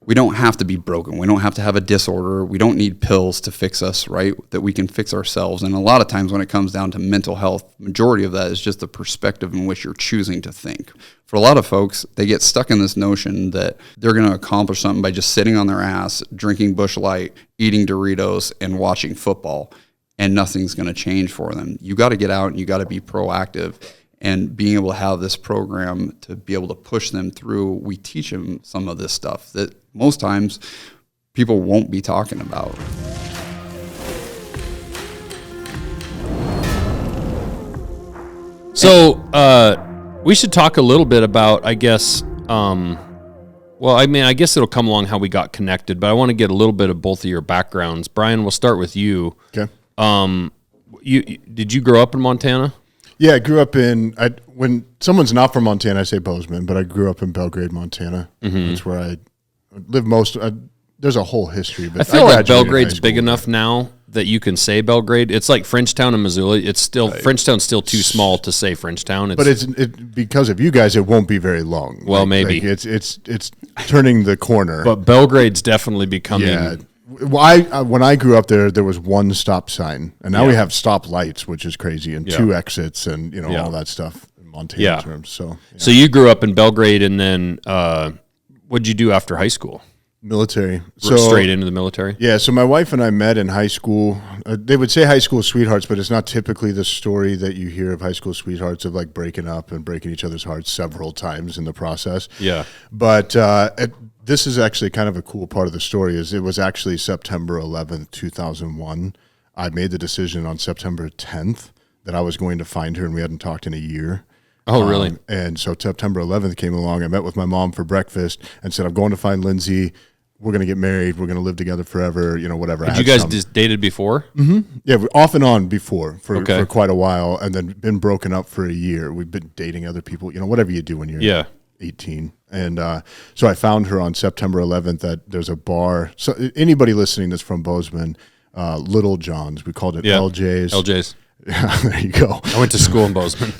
we don't have to be broken. We don't have to have a disorder. We don't need pills to fix us, right? That we can fix ourselves. And a lot of times when it comes down to mental health, majority of that is just the perspective in which you're choosing to think. For a lot of folks, they get stuck in this notion that they're going to accomplish something by just sitting on their ass, drinking Busch Light, eating Doritos, and watching football, and nothing's going to change for them. You got to get out and you got to be proactive. And being able to have this program to be able to push them through, we teach them some of this stuff that most times people won't be talking about. So we should talk a little bit about, I guess, I guess it'll come along how we got connected, but I want to get a little bit of both of your backgrounds. Bryon, we'll start with you. Okay. Did you grow up in Montana? Yeah, I grew up when someone's not from Montana, I say Bozeman, but I grew up in Belgrade, Montana. Mm-hmm. That's where I lived there's a whole history. But I feel like Belgrade's big enough now that you can say Belgrade. It's like Frenchtown and Missoula. It's still, Frenchtown's still too small to say Frenchtown. But because of you guys, it won't be very long. Well, maybe. It's turning the corner. But Belgrade's definitely becoming... Yeah. Well, when I grew up there was one stop sign, and now we have stop lights, which is crazy, and two exits, and all that stuff in Montana terms. So you grew up in Belgrade, and then what did you do after high school? Military. So straight into the military? Yeah. So my wife and I met in high school. They would say high school sweethearts, but it's not typically the story that you hear of high school sweethearts of like breaking up and breaking each other's hearts several times in the process. Yeah. But this is actually kind of a cool part of the story. Is it was actually September 11th, 2001. I made the decision on September 10th that I was going to find her, and we hadn't talked in a year. Oh, really? And so September 11th came along. I met with my mom for breakfast and said, I'm going to find Lindsay. We're going to get married. We're going to live together forever, whatever. Had you guys just dated before? Mm-hmm. Yeah, off and on before for quite a while, and then been broken up for a year. We've been dating other people, whatever you do when you're 18. And so I found her on September 11th at there's a bar. So anybody listening that's from Bozeman, Little John's, we called it LJ's. LJ's. Yeah, there you go. I went to school in Bozeman.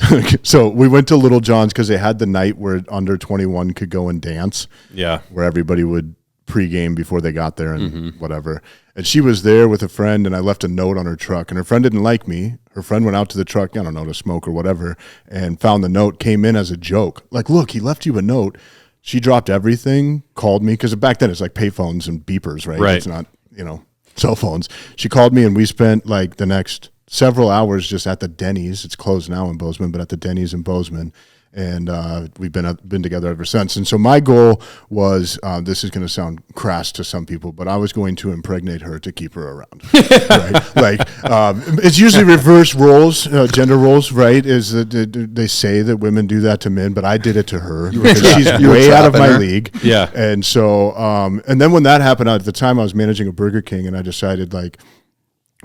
So we went to Little John's because they had the night where under 21 could go and dance. Yeah. Where everybody would pregame before they got there and whatever. And she was there with a friend, and I left a note on her truck. And her friend didn't like me. Her friend went out to the truck, I don't know, to smoke or whatever, and found the note, came in as a joke. Like, look, he left you a note. She dropped everything, called me, because back then it's like payphones and beepers, right? Right. It's not, cell phones. She called me, and we spent like the next several hours just at the Denny's. It's closed now in Bozeman, but at the Denny's in Bozeman. And we've been together ever since. And so my goal was, this is going to sound crass to some people, but I was going to impregnate her to keep her around. Right? Like it's usually reverse roles, gender roles, right? Is that they say that women do that to men, but I did it to her because she's way out of my league. Yeah. And so, and then when that happened, at the time I was managing a Burger King, and I decided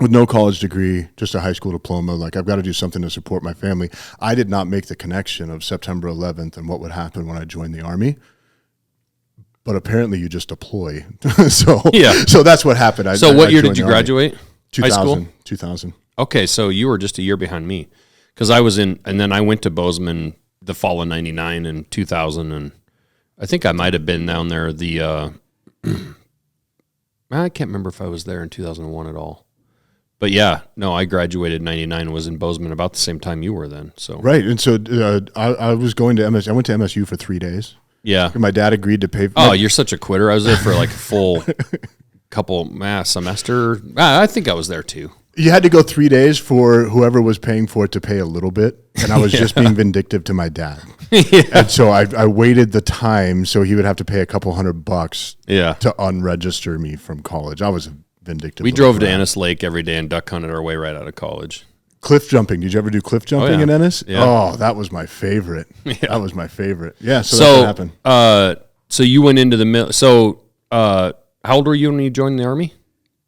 with no college degree, just a high school diploma, I've got to do something to support my family. I did not make the connection of September 11th and what would happen when I joined the Army. But apparently you just deploy. So that's what happened. What year did you graduate? 2000. 2000. Okay, so you were just a year behind me. Because I was and then I went to Bozeman the fall of 99 and 2000, and I think I might have been down there I can't remember if I was there in 2001 at all. But I graduated in 99 and was in Bozeman about the same time you were then. So right, and so I was going to MS. I went to MSU for 3 days. Yeah. And my dad agreed to pay for Oh, you're such a quitter. I was there for like a full semester. I think I was there too. You had to go 3 days for whoever was paying for it to pay a little bit, and I was just being vindictive to my dad. And so I waited the time so he would have to pay a couple $100 to unregister me from college. I was vindictive. We drove to Ennis Lake every day and duck hunted our way right out of college. Cliff jumping. Did you ever do cliff jumping in Ennis? Yeah. Oh, that was my favorite. That was my favorite. Yeah, so that's what happened. So you went into the So how old were you when you joined the Army?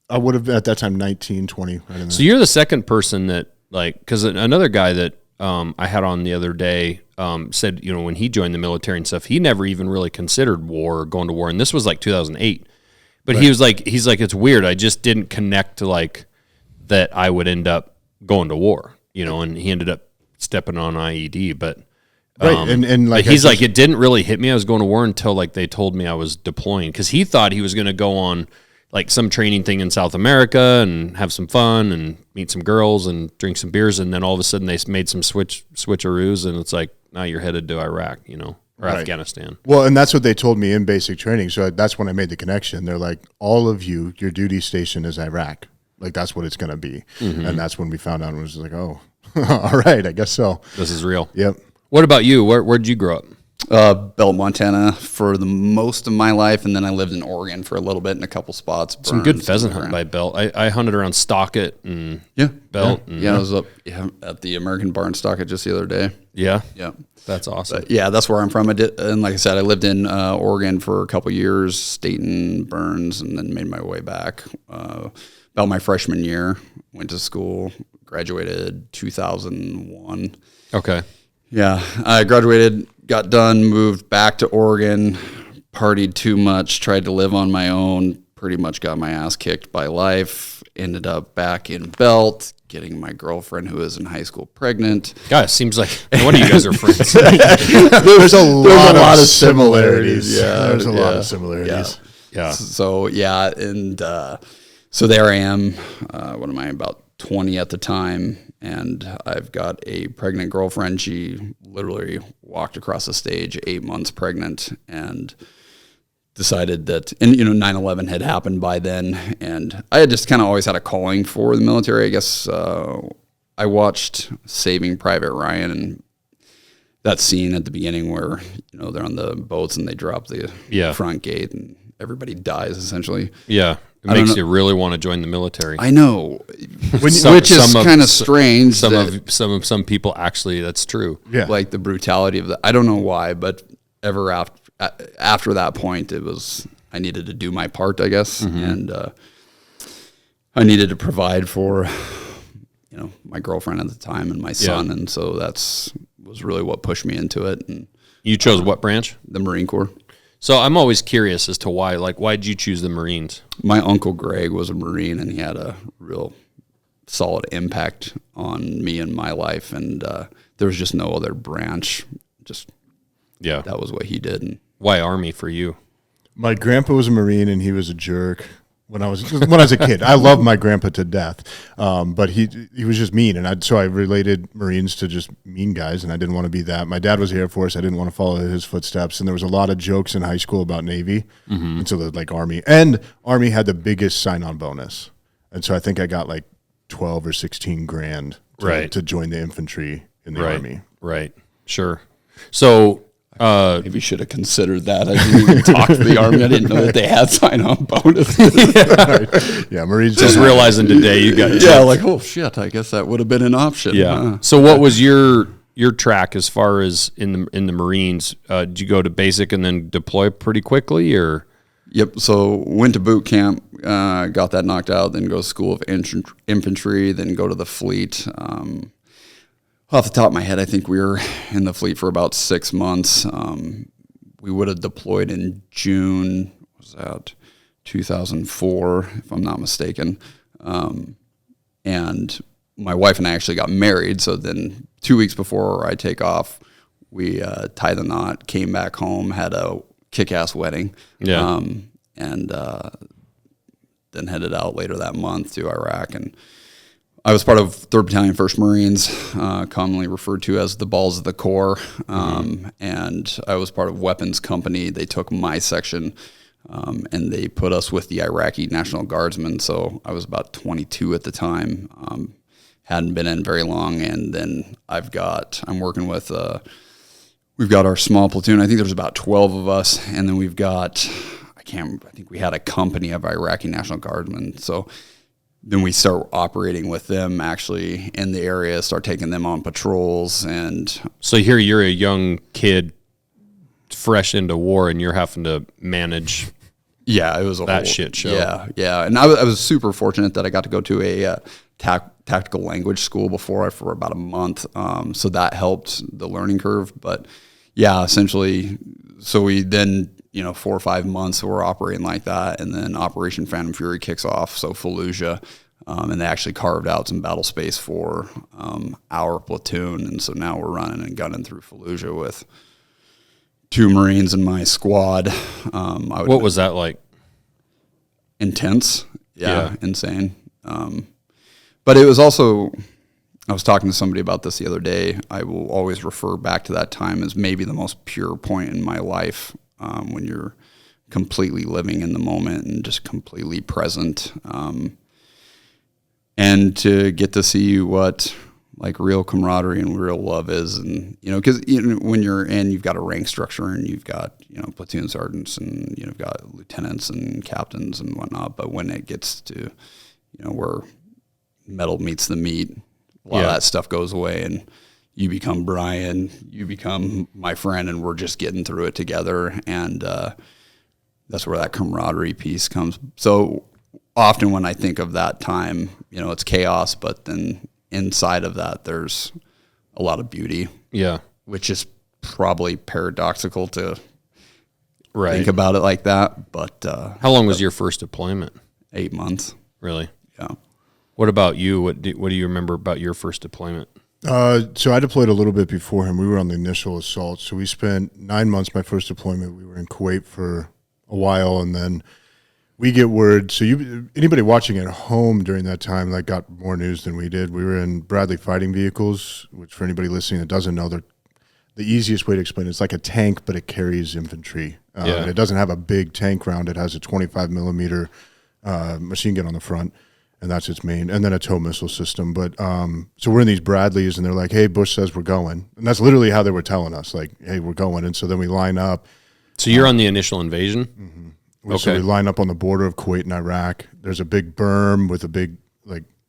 I would have, at that time, 19, 20. Right. So you're the second person that, because another guy that I had on the other day said, when he joined the military and stuff, he never even really considered war or going to war. And this was like 2008. But he was like, it's weird. I just didn't connect to that I would end up going to war, and he ended up stepping on IED. But Right, and like but he's like, it didn't really hit me. I was going to war until like they told me I was deploying, because he thought he was going to go on like some training thing in South America and have some fun and meet some girls and drink some beers, and then all of a sudden they made some switcheroos, and it's like, now you're headed to Iraq, or Right. Afghanistan. Well, and that's what they told me in basic training. So that's when I made the connection. They're like, all of you, your duty station is Iraq. Like, that's what it's going to be. And that's when we found out, and it was like, oh, all right, I guess so. This is real. Yep. What about you? Where did you grow up? Belt, Montana for the most of my life, and then I lived in Oregon for a little bit in a couple spots. Some good Burns, pheasant and hunting by Belt. I hunted around Stockett and Belt. Yeah, I was up at the American Barn Stockett just the other day. Yeah. Yeah. That's awesome. But yeah, that's where I'm from. And like I said, I lived in Oregon for a couple years, Staten, Burns, and then made my way back. About my freshman year, went to school, graduated 2001. Okay. Yeah, I graduated, got done, moved back to Oregon, partied too much, tried to live on my own, pretty much got my ass kicked by life, ended up back in Belt, getting my girlfriend who was in high school pregnant. God, it seems like one of you guys are friends. There's a lot of similarities. Yeah, There's a lot of similarities. Yeah. So, yeah, and so there I am. What am I, about 20 at the time, and I've got a pregnant girlfriend. She literally walked across the stage 8 months pregnant, and decided that, and 9/11 had happened by then, and I had just kind of always had a calling for the military. I guess I watched Saving Private Ryan, and that scene at the beginning where they're on the boats and they drop the front gate and everybody dies essentially. Yeah. It makes you really want to join the military. I know, which is kind of strange. Some people actually, that's true. Yeah. Like the brutality of that. I don't know why, but ever after that point, it was, I needed to do my part, I guess, and I needed to provide for my girlfriend at the time and my son, and so was really what pushed me into it. And you chose what branch? The Marine Corps. So I'm always curious as to why. Like, why did you choose the Marines? My uncle Greg was a Marine, and he had a real solid impact on me and my life. And there was just no other branch. That was what he did. And why Army for you? My grandpa was a Marine, and he was a jerk when I was a kid. I loved my grandpa to death, but he was just mean, and so I related Marines to just mean guys, and I didn't want to be that. My dad was the Air Force. I didn't want to follow his footsteps, and there was a lot of jokes in high school about Navy, and so like Army had the biggest sign-on bonus, and so I think I got like 12 or 16 grand to join the infantry in the Army. Right. Sure. So. Maybe you should have considered that. I didn't even talk to the Army. I didn't know that they had sign-on bonuses. Yeah, Marines. Just realizing today you got like, oh shit, I guess that would have been an option. Yeah. Huh? So what was your track as far as in the Marines? Did you go to basic and then deploy pretty quickly, or? Yep. So went to boot camp, got that knocked out, then go to School of Infantry, then go to the fleet. Off the top of my head, I think we were in the fleet for about 6 months. We would have deployed in June, was that 2004, if I'm not mistaken. And my wife and I actually got married. So then 2 weeks before I take off, we tied the knot, came back home, had a kick-ass wedding. Yeah. And then headed out later that month to Iraq. And I was part of 3rd Battalion, 1st Marines, commonly referred to as the Balls of the Corps, and I was part of Weapons Company. They took my section, and they put us with the Iraqi National Guardsmen, so I was about 22 at the time, hadn't been in very long, and then I'm working with, we've got our small platoon. I think there's about 12 of us, and then we've got, I think we had a company of Iraqi National Guardsmen, so then we start operating with them actually in the area, start taking them on patrols. And so here you're a young kid fresh into war and you're having to manage it was that shit show. Yeah. And I was super fortunate that I got to go to a tactical language school for about a month. So that helped the learning curve. But yeah, essentially, so we then, 4 or 5 months we're operating like that, and then Operation Phantom Fury kicks off. So Fallujah, And they actually carved out some battle space for our platoon. And so now we're running and gunning through Fallujah with 2 Marines in my squad. What was that like? Intense. Yeah. Insane. But it was also, I was talking to somebody about this the other day. I will always refer back to that time as maybe the most pure point in my life, when you're completely living in the moment and just completely present. And to get to see what like real camaraderie and real love is. And, because when you're in, you've got a rank structure and you've got, platoon sergeants and you've got lieutenants and captains and whatnot. But when it gets to, where metal meets the meat, a lot of that stuff goes away and you become Bryon, you become my friend, and we're just getting through it together. And that's where that camaraderie piece comes. So often when I think of that time, it's chaos, but then inside of that, there's a lot of beauty. Yeah. Which is probably paradoxical to think about it like that. But how long was your first deployment? 8 months. Really? Yeah. What about you? What do you remember about your first deployment? So I deployed a little bit before him. We were on the initial assault. So we spent 9 months, my first deployment. We were in Kuwait for a while, and then we get word. So anybody watching at home during that time that got more news than we did, we were in Bradley fighting vehicles, which for anybody listening that doesn't know, they're the easiest way to explain it, it's like a tank, but it carries infantry. And it doesn't have a big tank round. It has a 25 millimeter machine gun on the front, and that's its main, and then a tow missile system. But so we're in these Bradleys, and they're like, hey, Bush says we're going. And that's literally how they were telling us, like, hey, we're going. And so then we line up. So you're on the initial invasion? Mm-hmm. Okay. So we line up on the border of Kuwait and Iraq. There's a big berm with a big,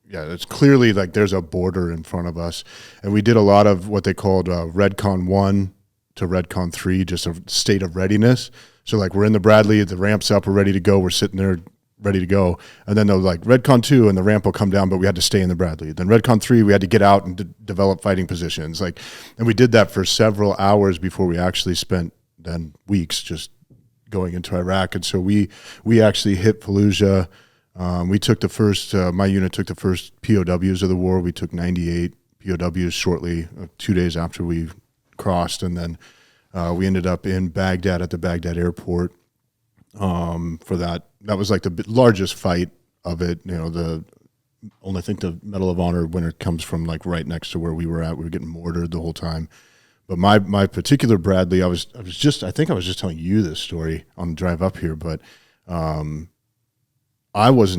it's clearly like there's a border in front of us. And we did a lot of what they called Redcon 1 to Redcon 3, just a state of readiness. So like we're in the Bradley, the ramp's up, we're ready to go, we're sitting there ready to go. And then they'll like Redcon 2 and the ramp will come down, but we had to stay in the Bradley. Then Redcon 3, we had to get out and develop fighting positions. And we did that for several hours before we actually spent then weeks just going into Iraq. And so we actually hit Fallujah. We took the first, my unit took the first POWs of the war. We took 98 POWs shortly, 2 days after we crossed. And then we ended up in Baghdad at the Baghdad airport for that. That was like the largest fight of it. I think the Medal of Honor winner comes from like right next to where we were at. We were getting mortared the whole time. But my particular Bradley, I think I was just telling you this story on the drive up here, but I was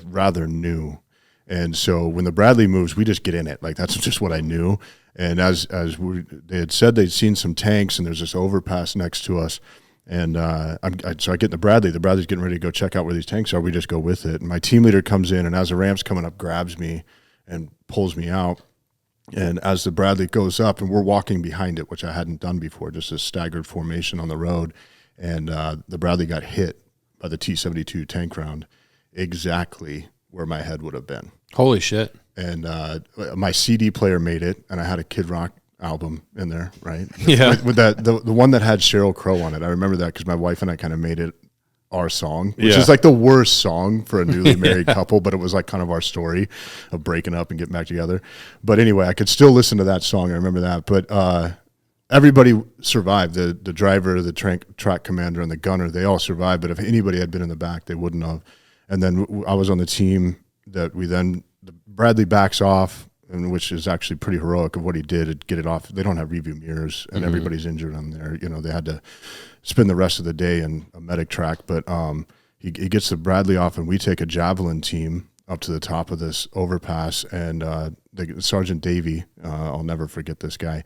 rather new. And so when the Bradley moves, we just get in it. Like that's just what I knew. And they had said they'd seen some tanks and there's this overpass next to us. And so I get in the Bradley. The Bradley's getting ready to go check out where these tanks are. We just go with it. And my team leader comes in, and as the ramp's coming up, grabs me and pulls me out. And as the Bradley goes up, and we're walking behind it, which I hadn't done before, just a staggered formation on the road. And the Bradley got hit by the T-72 tank round exactly where my head would have been. Holy shit. And my CD player made it, and I had a Kid Rock album in there, right? Yeah. With that, the one that had Sheryl Crow on it. I remember that because my wife and I kind of made it our song, which is like the worst song for a newly married couple, but it was like kind of our story of breaking up and getting back together. But anyway, I could still listen to that song. I remember that. But everybody survived. The driver, the track commander, and the gunner, they all survived. But if anybody had been in the back, they wouldn't have. And then I was on the team that Bradley backs off, and which is actually pretty heroic of what he did to get it off. They don't have review mirrors, and everybody's injured on there. They had to spend the rest of the day in a medic track. But he gets the Bradley off, and we take a javelin team up to the top of this overpass. And Sergeant Davey, I'll never forget this guy,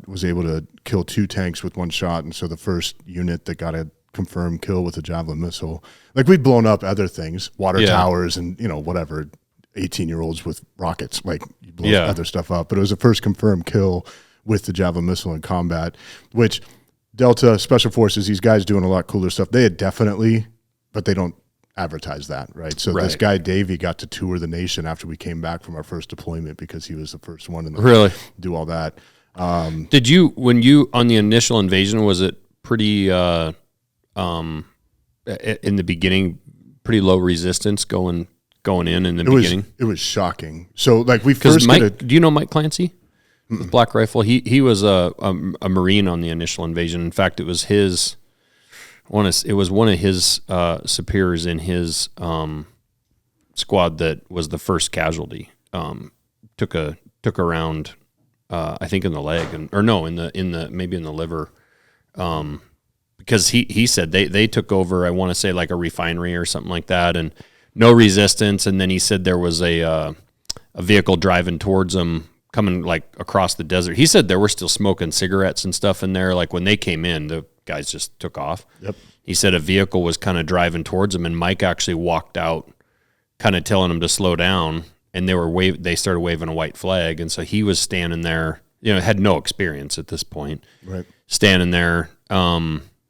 was able to kill 2 tanks with 1 shot. And so the first unit that got a confirmed kill with a javelin missile, like we'd blown up other things, water towers and, whatever, 18-year-olds with rockets, like you blow other stuff up. But it was the first confirmed kill with the javelin missile in combat, which Delta, Special Forces, these guys doing a lot cooler stuff. They had definitely, but they don't advertise that, right? So this guy, Davey, got to tour the nation after we came back from our first deployment because he was the first one to do all that. Did you, when you, on the initial invasion, was it pretty, in the beginning, pretty low resistance going going in the was, beginning? It was shocking. So like we Because first Mike, do you know Mike Clancy with Black Rifle? He was a Marine on the initial invasion. In fact, it was one of his superiors in his squad that was the first casualty. Took around, I think in the leg in the maybe in the liver. Because he said they took over, I want to say like a refinery or something like that, and no resistance. And then he said there was a vehicle driving towards them, coming like across the desert. He said there were still smoking cigarettes and stuff in there. Like when they came in, the guys just took off. Yep. He said a vehicle was kind of driving towards him, and Mike actually walked out, kind of telling him to slow down. And they started waving a white flag, and so he was standing there. Had no experience at this point. Right. Standing there.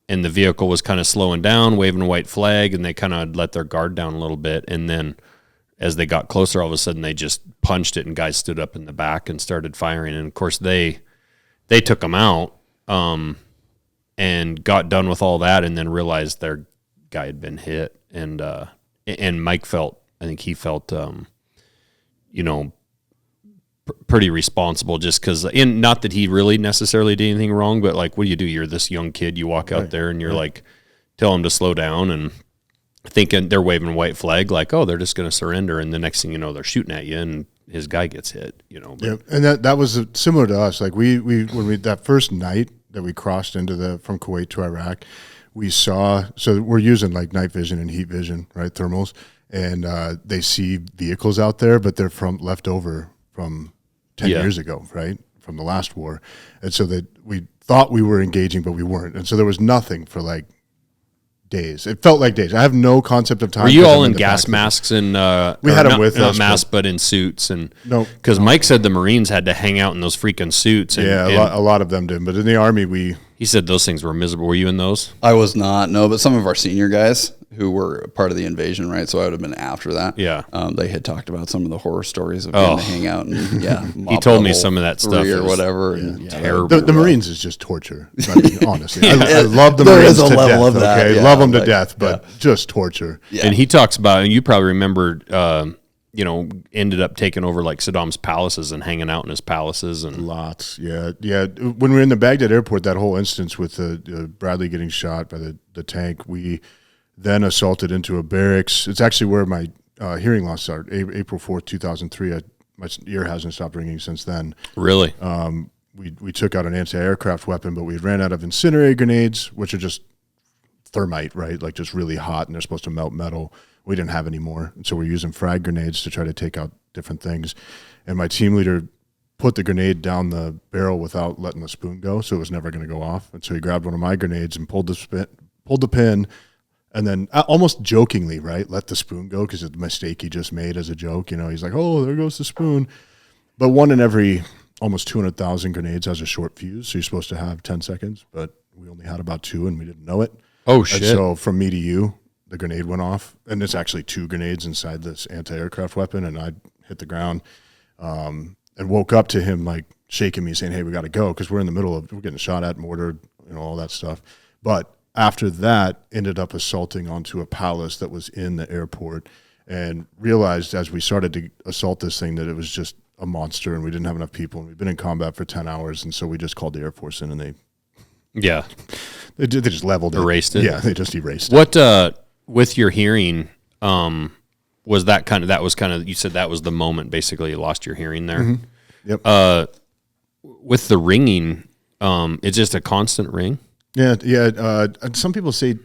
And the vehicle was kind of slowing down, waving a white flag, and they kind of let their guard down a little bit. And then as they got closer, all of a sudden they just punched it, and guys stood up in the back and started firing. And, of course, they took them out and got done with all that and then realized their guy had been hit. And Mike felt pretty responsible just because, and not that he really necessarily did anything wrong, but like, what do? You're this young kid, you walk out there and you're like, tell him to slow down, and thinking they're waving a white flag, like, oh, they're just going to surrender. And the next thing you know, they're shooting at you and his guy gets hit, Yeah. And that was similar to us. Like when that first night that we crossed into from Kuwait to Iraq, we saw, so we're using like night vision and heat vision, right? Thermals. And they see vehicles out there, but they're left over from 10 years ago, right? From the last war. And so that we thought we were engaging, but we weren't. And so there was nothing for like days. It felt like days. I have no concept of time. Were you all in gas masks and we had them with us, masks, but in suits? And no, because Mike said the Marines had to hang out in those freaking suits. And, a lot of them did. But in the Army, he said those things were miserable. Were you in those? I was not, no, but some of our senior guys who were part of the invasion, right? So I would have been after that. Yeah. They had talked about some of the horror stories of getting to hang out and he told me some of that stuff or whatever. And terrible. The Marines is just torture. I mean, honestly, I love the Marines to death. Okay, love them to death, but just torture. Yeah. And he talks about, and you probably remembered, ended up taking over like Saddam's palaces and hanging out in his palaces and lots. Yeah. When we were in the Baghdad airport, that whole instance with Bradley getting shot by the tank, we then assaulted into a barracks. It's actually where my hearing loss started. April 4th, 2003. My ear hasn't stopped ringing since then. Really? We took out an anti-aircraft weapon, but we ran out of incendiary grenades, which are just thermite, right? Like just really hot, and they're supposed to melt metal. We didn't have any more, and so we're using frag grenades to try to take out different things. And my team leader put the grenade down the barrel without letting the spoon go, so it was never going to go off. And so he grabbed one of my grenades and pulled the pin, and then almost jokingly, right, let the spoon go because it's a mistake he just made as a joke. He's like, "Oh, there goes the spoon." But one in every almost 200,000 grenades has a short fuse, so you're supposed to have 10 seconds, but we only had about 2, and we didn't know it. Oh, shit. And so from me to you, the grenade went off, and it's actually 2 grenades inside this anti-aircraft weapon, and I hit the ground and woke up to him like shaking me, saying, "Hey, we got to go," because we're getting shot at, mortared, all that stuff. But after that, ended up assaulting onto a palace that was in the airport, and realized as we started to assault this thing that it was just a monster, and we didn't have enough people, and we'd been in combat for 10 hours, and so we just called the Air Force in, and they just leveled it. Erased it? Yeah, they just erased it. What, with your hearing, was that kind of, you said that was the moment, basically, you lost your hearing there? Mm-hmm. Yep. With the ringing, it's just a constant ring? Yeah. Some people say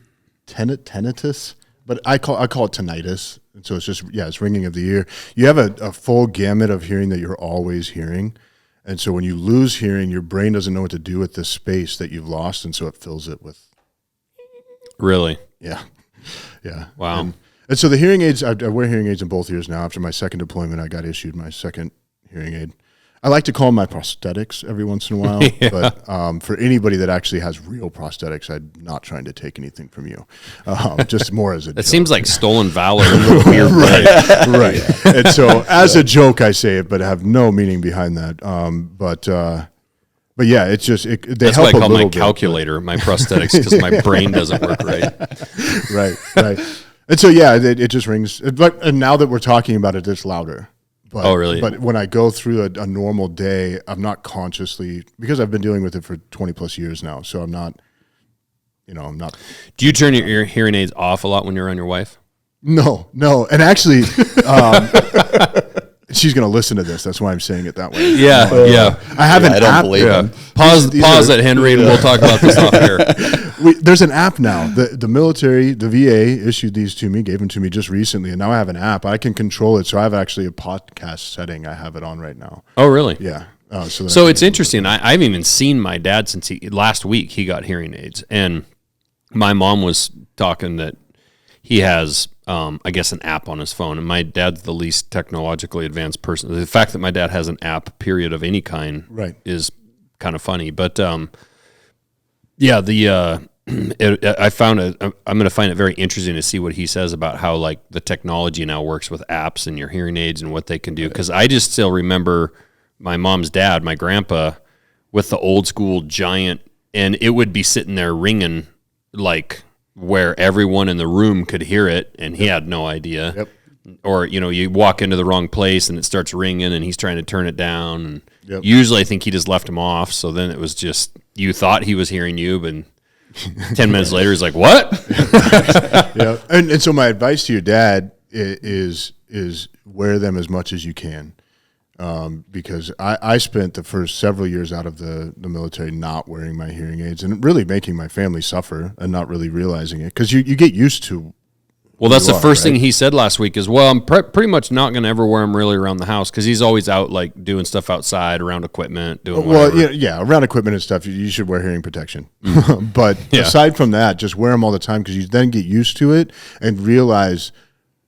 tinnitus, but I call it tinnitus. And so it's just, it's ringing of the ear. You have a full gamut of hearing that you're always hearing. And so when you lose hearing, your brain doesn't know what to do with this space that you've lost, and so it fills it with. Really? Yeah. Wow. And so the hearing aids, I wear hearing aids in both ears now. After my second deployment, I got issued my second hearing aid. I like to call them my prosthetics every once in a while, but for anybody that actually has real prosthetics, I'm not trying to take anything from you. Just more as a joke. It seems like stolen valor a little weird. Right. And so as a joke, I say it, but have no meaning behind that. But yeah, it's just, they That's help why I call a little my calculator my prosthetics, because my brain doesn't work right. Right. And so, yeah, it just rings. And now that we're talking about it, it's louder. But, Oh, really? But when I go through a normal day, I'm not consciously, because I've been dealing with it for 20 plus years now. So I'm not, I'm not. Do you turn your hearing aids off a lot when you're around your wife? No. And actually, she's going to listen to this. That's why I'm saying it that way. Yeah. I have an I don't app. believe him. Pause it, Henry, and we'll talk about this off air. There's an app now. The military, the VA issued these to me, gave them to me just recently, and now I have an app. I can control it. So I have actually a podcast setting. I have it on right now. Oh, really? Yeah. So it's interesting. I haven't even seen my dad since last week he got hearing aids, and my mom was talking that he has, I guess, an app on his phone, and my dad's the least technologically advanced person. The fact that my dad has an app, period, of any kind, Right. is kind of funny. But I found it. I'm going to find it very interesting to see what he says about how like the technology now works with apps and your hearing aids and what they can do. Because I just still remember my mom's dad, my grandpa, with the old school giant, and it would be sitting there ringing like where everyone in the room could hear it, and he had no idea. Yep. Or, you walk into the wrong place and it starts ringing and he's trying to turn it down. And Yep. usually I think he just left him off. So then it was just, you thought he was hearing you, but 10 minutes later he's like, what? Yeah. And so my advice to your dad is wear them as much as you can. Because I spent the first several years out of the military not wearing my hearing aids and really making my family suffer and not really realizing it. Because you get used to. Well, that's the first thing he said last week is, well, I'm pretty much not going to ever wear them really around the house because he's always out like doing stuff outside around equipment, doing whatever. Well, yeah, around equipment and stuff, you should wear hearing protection. But aside from that, just wear them all the time because you then get used to it and realize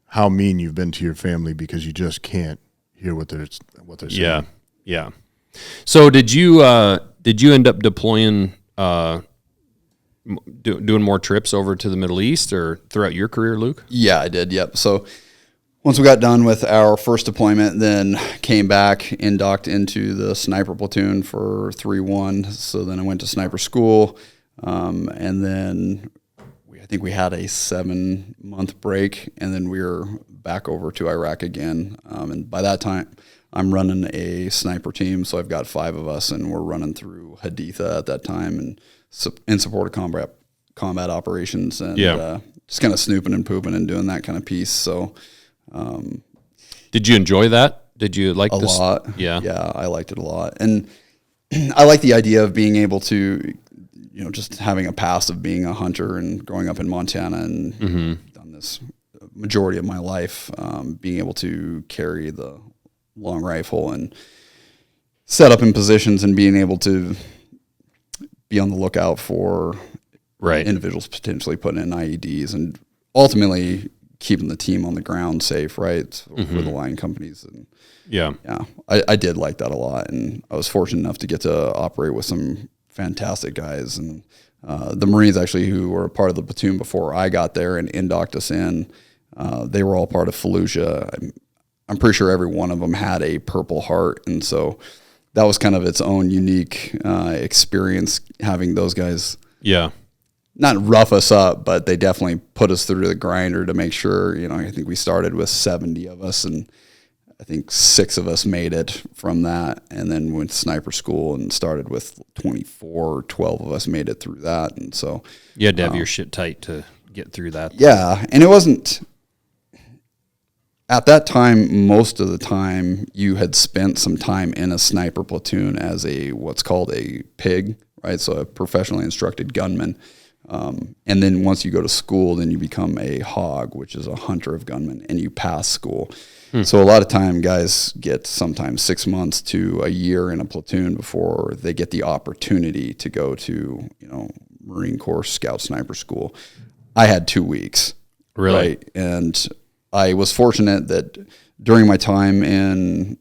how mean you've been to your family because you just can't hear what they're saying. Yeah. So did you end up deploying, doing more trips over to the Middle East or throughout your career, Luke? Yeah, I did. Yep. So once we got done with our first deployment, then came back and docked into the sniper platoon for 3-1. So then I went to sniper school, and then I think we had a 7-month break, and then we were back over to Iraq again. And by that time, I'm running a sniper team, so I've got 5 of us, and we're running through Haditha at that time and in support of combat operations, and just kind of snooping and pooping and doing that kind of piece. So, did you enjoy that? Did you like this? A lot? Yeah, I liked it a lot, and I like the idea of being able to, just having a past of being a hunter and growing up in Montana and done this majority of my life, being able to carry the long rifle and set up in positions and being able to be on the lookout for individuals potentially putting in IEDs and ultimately keeping the team on the ground safe, right, for the line companies. And I did like that a lot, and I was fortunate enough to get to operate with some fantastic guys. And the Marines actually who were a part of the platoon before I got there and in-docked us in, they were all part of Fallujah. I'm pretty sure every one of them had a Purple Heart, and so that was kind of its own unique experience having those guys. Yeah. Not rough us up, but they definitely put us through the grinder to make sure, I think we started with 70 of us, and I think 6 of us made it from that, and then went to sniper school and started with 24 or 12 of us made it through that. And so you had to have your shit tight to get through that. Yeah. And it wasn't, at that time, most of the time you had spent some time in a sniper platoon as what's called a PIG, right? So a professionally instructed gunman. And then once you go to school, then you become a HOG, which is a hunter of gunmen, and you pass school. So a lot of time guys get sometimes 6 months to a year in a platoon before they get the opportunity to go to, Marine Corps Scout Sniper School. I had 2 weeks. Really? Right? And I was fortunate that during my time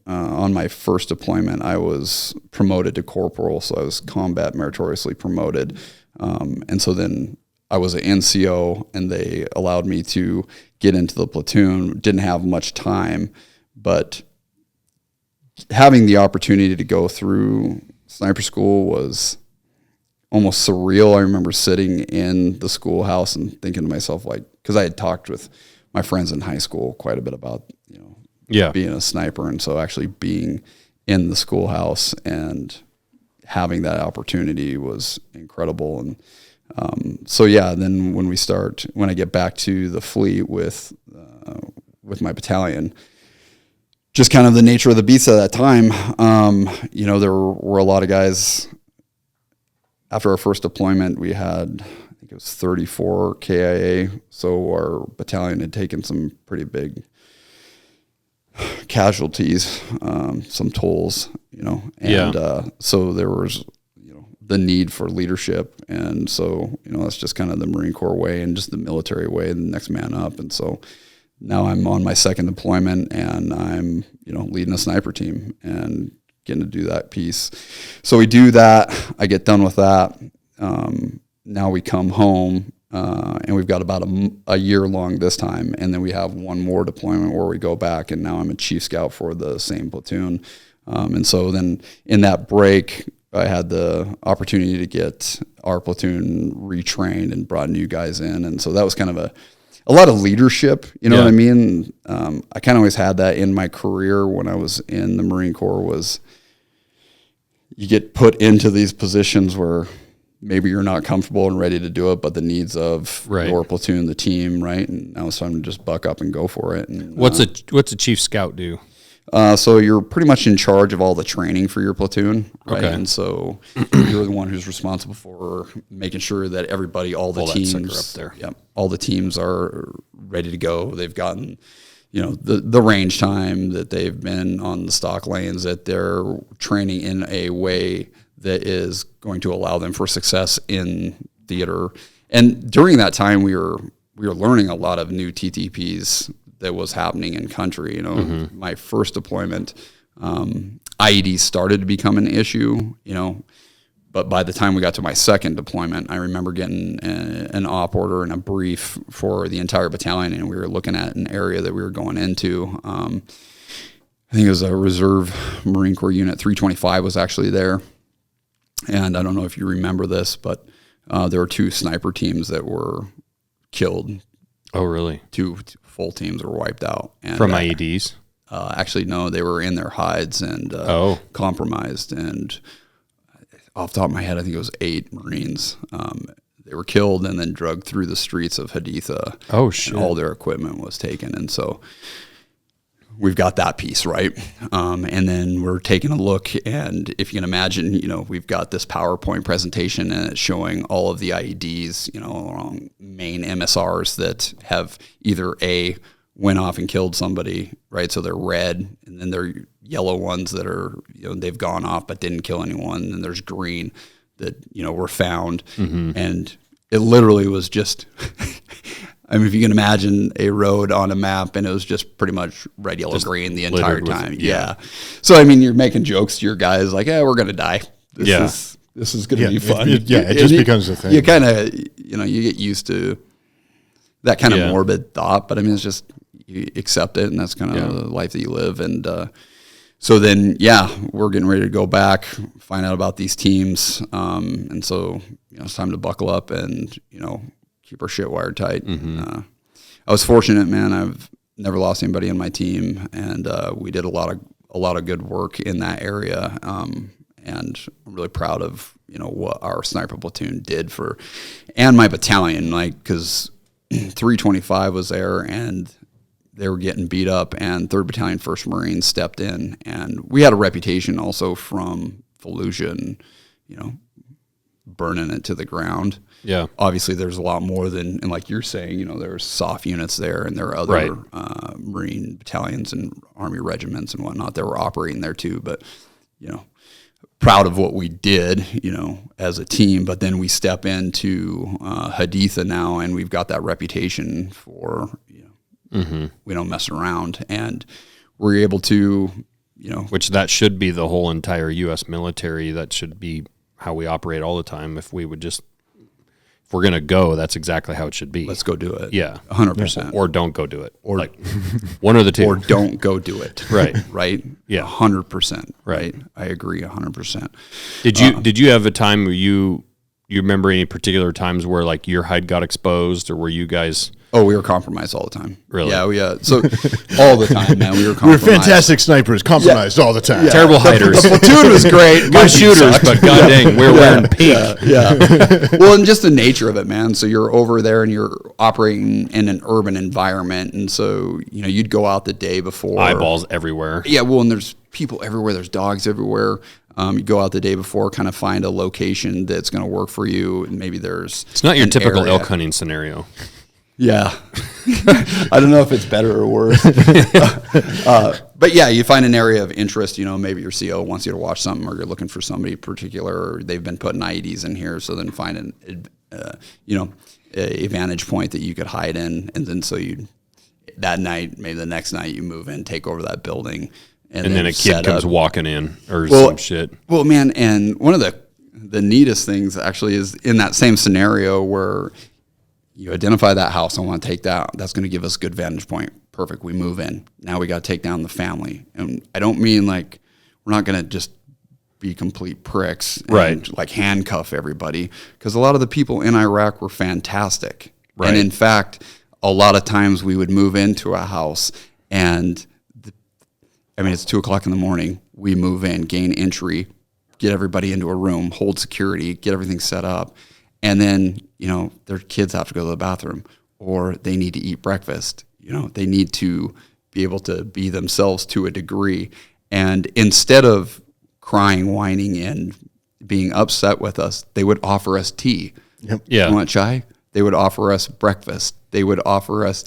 on my first deployment, I was promoted to corporal, so I was combat meritoriously promoted. And so then I was an NCO, and they allowed me to get into the platoon. Didn't have much time, but having the opportunity to go through sniper school was almost surreal. I remember sitting in the schoolhouse and thinking to myself, like, because I had talked with my friends in high school quite a bit about, being a sniper. And so actually being in the schoolhouse and having that opportunity was incredible. And then when I get back to the fleet with my battalion, just kind of the nature of the beast at that time, there were a lot of guys. After our first deployment, we had, I think it was 34 KIA. So our battalion had taken some pretty big casualties, some tolls, and so there was, the need for leadership. And so, that's just kind of the Marine Corps way and just the military way, the next man up. And so now I'm on my second deployment and I'm, leading a sniper team and getting to do that piece. So we do that. I get done with that. Now we come home, and we've got about a year long this time. And then we have one more deployment where we go back, and now I'm a chief scout for the same platoon. And so then in that break, I had the opportunity to get our platoon retrained and brought new guys in. And so that was kind of a lot of leadership, what I mean? I kind of always had that in my career when I was in the Marine Corps, was you get put into these positions where maybe you're not comfortable and ready to do it, but the needs of your platoon, the team, right? And now it's time to just buck up and go for it. And, what's a chief scout do? So you're pretty much in charge of all the training for your platoon, right? Okay. And so you're the one who's responsible for making sure that everybody, all the teams, up there. Yep, all the teams are ready to go. They've gotten, the range time, that they've been on the stock lanes, that they're training in a way that is going to allow them for success in theater. And during that time, we were learning a lot of new TTPs that was happening in country. My first deployment, IEDs started to become an issue, but by the time we got to my second deployment, I remember getting an op order and a brief for the entire battalion, and we were looking at an area that we were going into. I think it was a Reserve Marine Corps Unit 325 was actually there. And I don't know if you remember this, but there were 2 sniper teams that were killed. Oh, really? 2 full teams were wiped out. And, from IEDs? Actually, no, they were in their hides and compromised. And off the top of my head, I think it was 8 Marines. They were killed and then dragged through the streets of Haditha. Oh, shit. And all their equipment was taken. And so we've got that piece, right? And then we're taking a look, and if you can imagine, we've got this PowerPoint presentation, and it's showing all of the IEDs, along main MSRs that have either went off and killed somebody, right? So they're red, and then there are yellow ones that are, they've gone off but didn't kill anyone, and there's green that, were found. Mm-hmm. And it literally was just... I mean, if you can imagine a road on a map, and it was just pretty much red, yellow, green the entire time. Yeah. So, I mean, you're making jokes to your guys like, we're going to die. This is going to be fun. It just becomes a thing. You kind of, you get used to that kind of morbid thought, but I mean, it's just, you accept it, and that's kind of the life that you live. And so then, we're getting ready to go back, find out about these teams. And so, it's time to buckle up and, keep our shit wired tight. Mm-hmm. I was fortunate, man. I've never lost anybody on my team, and we did a lot of good work in that area. And I'm really proud of what our sniper platoon did and my battalion, because 325 was there, and they were getting beat up, and 3rd Battalion 1st Marines stepped in, and we had a reputation also from Fallujah and burning it to the ground. Yeah. Obviously, there's a lot more than, and like you're saying, there's soft units there, and there are other Marine battalions and Army regiments and whatnot that were operating there too. But, proud of what we did, as a team. But then we step into Haditha now, and we've got that reputation for, we don't mess around, and we're able to, which that should be the whole entire U.S. military. That should be how we operate all the time. If we would just, if we're going to go, that's exactly how it should be. Let's go do it. Yeah. 100%. Or don't go do it. Or like one of the two. Or don't go do it. Right. Right? Yeah. 100%. Right. I agree 100%. Did you have a time where you remember any particular times where like your hide got exposed, or were you guys Oh, we were compromised all the time. Really? Yeah. So all the time, man, we were We were compromised. fantastic snipers, compromised all the time. Terrible hiders. The platoon was great. Good shooters, but god dang, we're wearing pink. Yeah. Well, and just the nature of it, man. So you're over there and you're operating in an urban environment. And so, you'd go out the day before. Eyeballs everywhere. Yeah. Well, and there's people everywhere. There's dogs everywhere. You go out the day before, kind of find a location that's going to work for you. And maybe It's not your an typical area. elk hunting scenario. Yeah. I don't know if it's better or worse. But yeah, you find an area of interest, maybe your CO wants you to watch something, or you're looking for somebody particular, or they've been putting IEDs in here. So then find a vantage point that you could hide in. And then so that night, maybe the next night you move in, take over that building. And then a kid comes walking in or Well, some shit. Well, man, and one of the neatest things actually is in that same scenario where you identify that house, I want to take that. That's going to give us a good vantage point. Perfect. We move in. Now we got to take down the family. And I don't mean like we're not going to just be complete pricks and right. like handcuff everybody, because a lot of the people in Iraq were fantastic. Right. And in fact, a lot of times we would move into a house and it's 2:00 in the morning. We move in, gain entry, get everybody into a room, hold security, get everything set up. And then, their kids have to go to the bathroom, or they need to eat breakfast. They need to be able to be themselves to a degree. And instead of crying, whining, and being upset with us, they would offer us tea. Yep. Yeah. You want chai? They would offer us breakfast. They would offer us,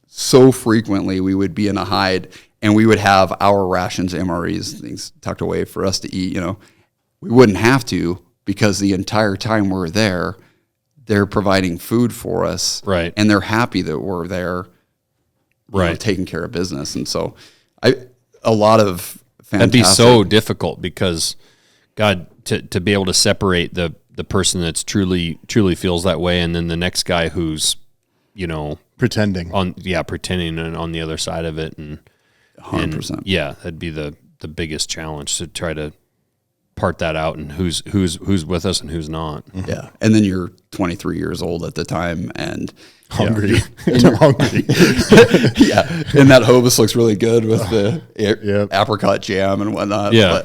so frequently we would be in a hide and we would have our rations, MREs, things tucked away for us to eat. We wouldn't have to, because the entire time we're there, they're providing food for us. Right. And they're happy that we're there, right, taking care of business. And so a lot of fantastic. That'd be so difficult, because God, to be able to separate the person that's truly feels that way, and then the next guy who's, pretending pretending and on the other side of it. And 100%. Yeah, that'd be the biggest challenge, to try to part that out, and who's with us and who's not. Yeah. And then you're 23 years old at the time and hungry. Hungry. yeah. And that Hovis looks really good with the Yep. apricot jam and whatnot. Yeah.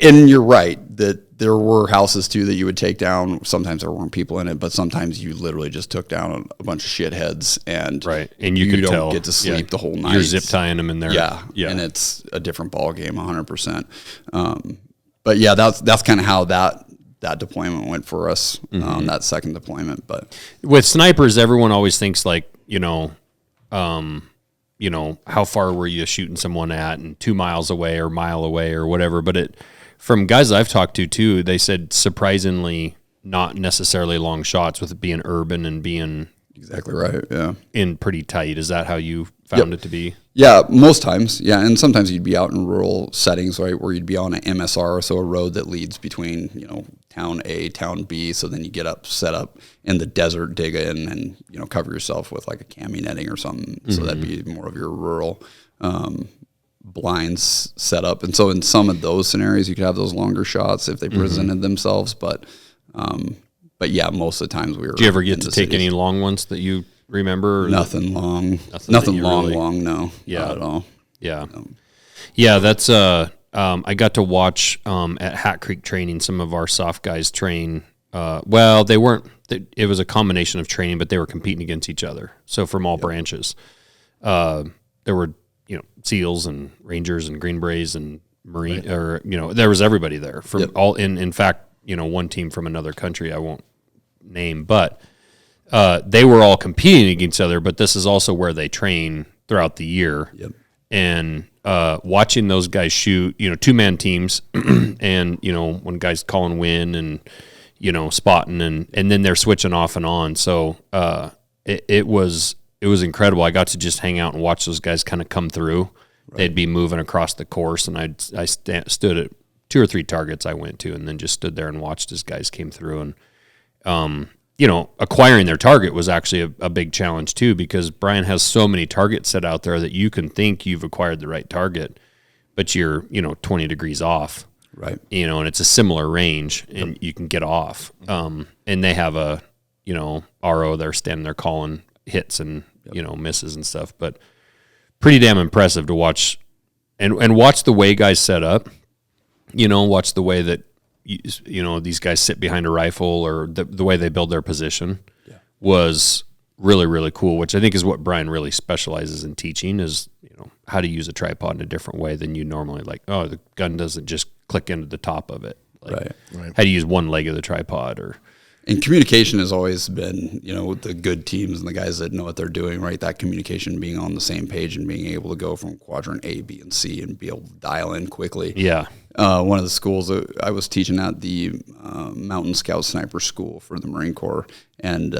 And you're right that there were houses too that you would take down. Sometimes there weren't people in it, but sometimes you literally just took down a bunch of shitheads, and Right. And you could don't tell, get to sleep the whole night. You're zip tying them in there. Yeah. Yeah. And it's a different ball game, 100%. But yeah, that's kind of how that deployment went for us, that second deployment. But with snipers, everyone always thinks like, how far were you shooting someone at, and 2 miles away or mile away or whatever. But from guys I've talked to too, they said surprisingly not necessarily long shots, with it being urban and being exactly right. Yeah. in pretty tight. Is that how you found it to be? Yeah, most times. Yeah, and sometimes you'd be out in rural settings, right, where you'd be on an MSR, so a road that leads between, town A, town B. So then you set up in the desert, dig in, and cover yourself with like a cami netting or something. So that'd be more of your rural blinds set up. And so in some of those scenarios, you could have those longer shots if they presented themselves. But yeah, most of the times we were. Did you ever get in to the take cities. any long ones that you remember? Or Nothing long. that Nothing you long. really- No. Yeah. Not at all. Yeah. Yeah, that's I got to watch at Hat Creek training some of our soft guys train. They weren't. It was a combination of training, but they were competing against each other. So from all branches, there were SEALs and Rangers and Green Berets and Marine, or there was everybody there from all. In fact, one team from another country I won't name, but they were all competing against each other. But this is also where they train throughout the year. Yep. And watching those guys shoot, 2-man teams, and when guys calling win and spotting, and then they're switching off and on. So it was incredible. I got to just hang out and watch those guys kind of come through. Right. They'd be moving across the course, and I stood at 2 or 3 targets I went to, and then just stood there and watched as guys came through. And acquiring their target was actually a big challenge too, because Bryon has so many targets set out there that you can think you've acquired the right target, but you're 20 degrees off. Right. And it's a similar range, and you can get off. And they have a RO they're standing there calling hits and misses and stuff. But pretty damn impressive to watch, and watch the way guys set up. Watch the way that these guys sit behind a rifle, or the way they build their position was really, really cool, which I think is what Bryon really specializes in teaching, is how to use a tripod in a different way than you normally, like, oh, the gun doesn't just click into the top of it. Like, right. How to use one leg of the tripod. And communication has always been, with the good teams and the guys that know what they're doing, right? That communication, being on the same page and being able to go from quadrant A, B, and C and be able to dial in quickly. Yeah. One of the schools that I was teaching at, the Mountain Scout Sniper School for the Marine Corps, and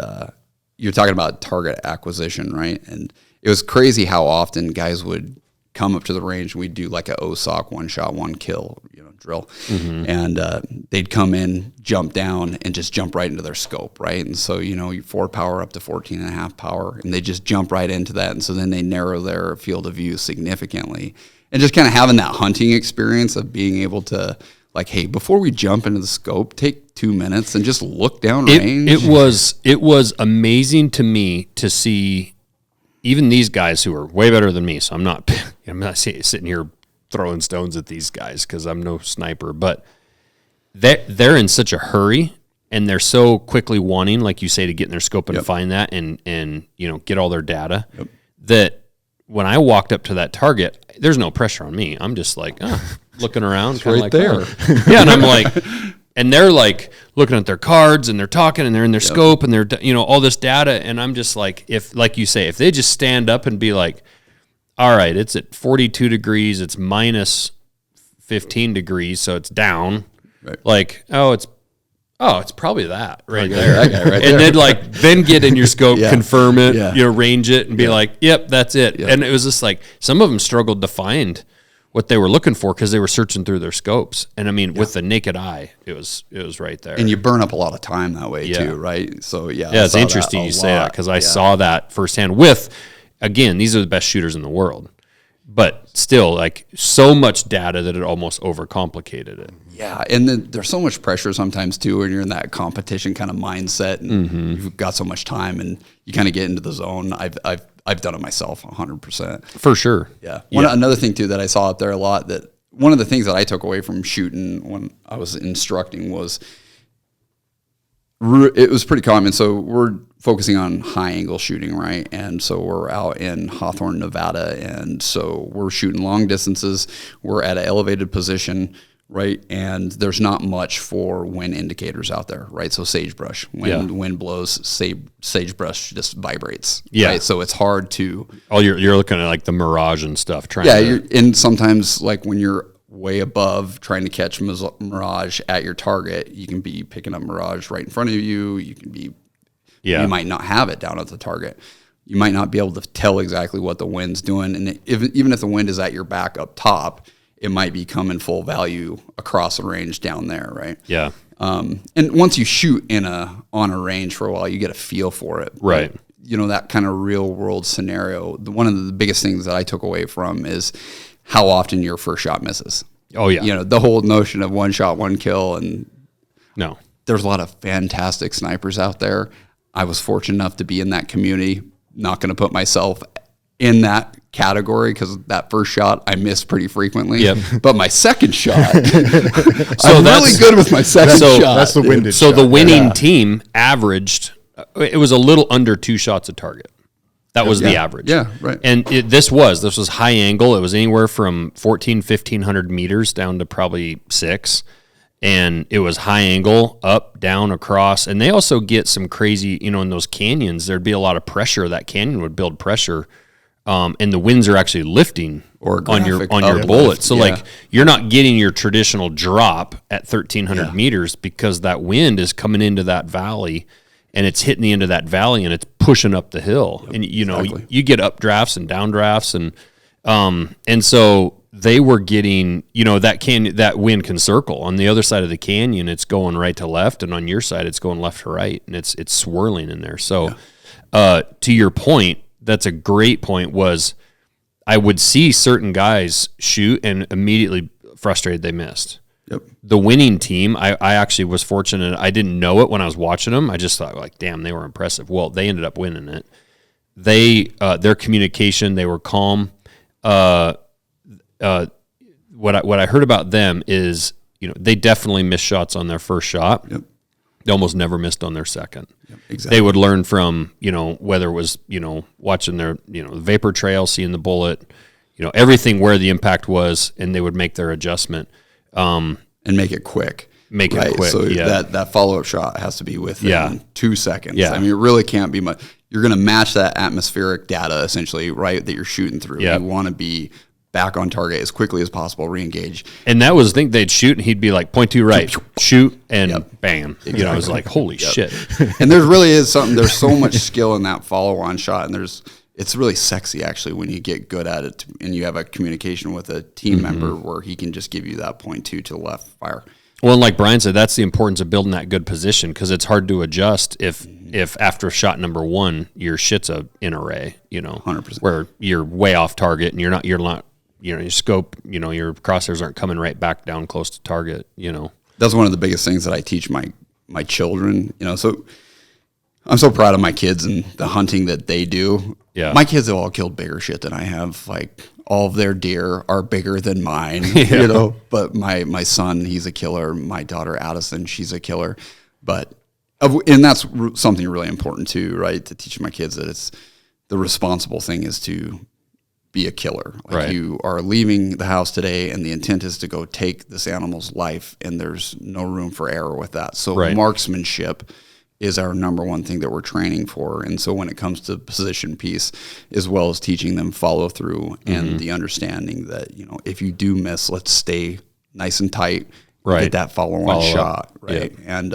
you're talking about target acquisition, right? And it was crazy how often guys would come up to the range and we'd do like a OSOC, one shot, one kill, drill. And they'd come in, jump down, and just jump right into their scope, right? And so, you 4 power up to 14.5 power, and they just jump right into that. And so then they narrow their field of view significantly. And just kind of having that hunting experience of being able to, like, hey, before we jump into the scope, take 2 minutes and just look down range. It was amazing to me to see even these guys who are way better than me. So I'm not sitting here throwing stones at these guys because I'm no sniper, but they're in such a hurry, and they're so quickly wanting, like you say, to get in their scope and find that and get all their data, that when I walked up to that target, there's no pressure on me. I'm just like, looking around, kind of like there. Yeah, and I'm like, and they're like looking at their cards and they're talking and they're in their scope and they're all this data, and I'm just like, if, like you say, if they just stand up and be like, all right, it's at 42 degrees, it's minus 15 degrees, so it's down. Right. Like, it's probably that right there. That guy right there. And then get in your scope, confirm it, range it, and be like, yep, that's it. And it was just like, some of them struggled to find what they were looking for because they were searching through their scopes. And I mean, with the naked eye, it was right there. And you burn up a lot of time that way too, right? So it's interesting you say that, because I saw that firsthand with, again, these are the best shooters in the world, but still, like, so much data that it almost overcomplicated it. Yeah, and then there's so much pressure sometimes too when you're in that competition kind of mindset, and you've got so much time, and you kind of get into the zone. I've done it myself 100%. For sure. Yeah. Another thing too that I saw out there a lot, that one of the things that I took away from shooting when I was instructing was, it was pretty common. So we're focusing on high angle shooting, right? And so we're out in Hawthorne, Nevada, and so we're shooting long distances. We're at an elevated position, right? And there's not much for wind indicators out there, right? So sagebrush, when wind blows, sagebrush just vibrates. Yeah. Right? So it's hard to. Oh, you're looking at like the mirage and stuff. And sometimes, like, when you're way above trying to catch mirage at your target, you can be picking up mirage right in front of you. You can be, you might not have it down at the target. You might not be able to tell exactly what the wind's doing. And even if the wind is at your back up top, it might be coming full value across the range down there, right? Yeah. And once you shoot on a range for a while, you get a feel for it. Right. But, that kind of real world scenario, one of the biggest things that I took away from is how often your first shot misses. Oh, yeah. The whole notion of one shot, one kill. And no, there's a lot of fantastic snipers out there. I was fortunate enough to be in that community. Not going to put myself in that category because that first shot I missed pretty frequently. Yep. But my second shot, I'm really good with my second shot. That's the winded So shot. the winning team averaged, it was a little under 2 shots a target. That was the average. Yeah, right. And this was high angle. It was anywhere from 1,500 meters down to probably 6. And it was high angle, up, down, across. And they also get some crazy, in those canyons, there'd be a lot of pressure. That canyon would build pressure. And the winds are actually lifting on your bullet. So like, you're not getting your traditional drop at 1,300 meters because that wind is coming into that valley, and it's hitting the end of that valley, and it's pushing up the hill. And you get up drafts and down drafts, and so they were getting, that wind can circle. On the other side of the canyon, it's going right to left, and on your side, it's going left to right, and it's swirling in there. So to your point, that's a great point, was I would see certain guys shoot and immediately frustrated they missed. Yep. The winning team, I actually was fortunate. I didn't know it when I was watching them. I just thought, like, damn, they were impressive. Well, they ended up winning it. their communication, they were calm. What I heard about them is, they definitely missed shots on their first shot. Yep. They almost never missed on their second. Yep, exactly. They would learn from, whether it was, watching their, vapor trail, seeing the bullet, everything where the impact was, and they would make their adjustment. And make it quick. Make it quick. So yeah. that follow-up shot has to be within 2 seconds. Yeah. I mean, it really can't be much. You're going to match that atmospheric data, essentially, right, that you're shooting through. Yep. You want to be back on target as quickly as possible, re-engage. And that was the thing. They'd shoot, and he'd be like, point to right, shoot, and bam. Exactly. I was like, holy shit. And there really is something. There's so much skill in that follow-on shot, and it's really sexy, actually, when you get good at it, and you have a communication with a team member where he can just give you that .2 to the left fire. Well, and like Bryon said, that's the importance of building that good position, because it's hard to adjust if after shot number one your shit's in array, 100%, where you're way off target and you're not your scope, your crosshairs aren't coming right back down close to target. That's one of the biggest things that I teach my children. So I'm so proud of my kids and the hunting that they do. Yeah, my kids have all killed bigger shit than I have. Like, all of their deer are bigger than mine, But my son, he's a killer. My daughter Addison, she's a killer. And that's something really important too, right? To teach my kids that it's the responsible thing is to be a killer. Like, right. You are leaving the house today, and the intent is to go take this animal's life, and there's no room for error with that. So marksmanship is our number one thing that we're training for. And so when it comes to position piece, as well as teaching them follow through and the understanding that, if you do miss, let's stay nice and tight, get that follow-on shot, right? Yep. And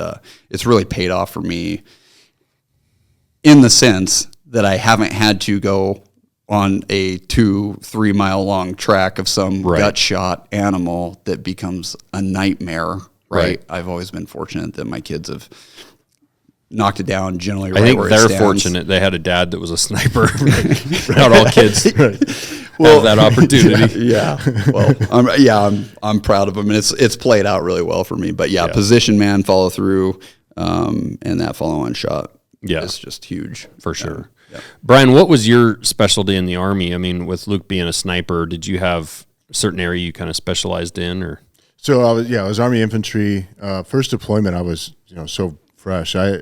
it's really paid off for me in the sense that I haven't had to go on a 2-3 mile long track of some gut shot animal that becomes a nightmare, right? I've always been fortunate that my kids have knocked it down generally right where it stands. I think they're fortunate they had a dad that was a sniper. Not all kids have that opportunity. Yeah. Well, I'm proud of them, and it's played out really well for me. But position man, follow through, and that follow-on shot is just huge. For sure. Yeah. Bryon, what was your specialty in the Army? I mean, with Luke being a sniper, did you have a certain area you kind of specialized in, or? So I was Army infantry. First deployment, I was so fresh. I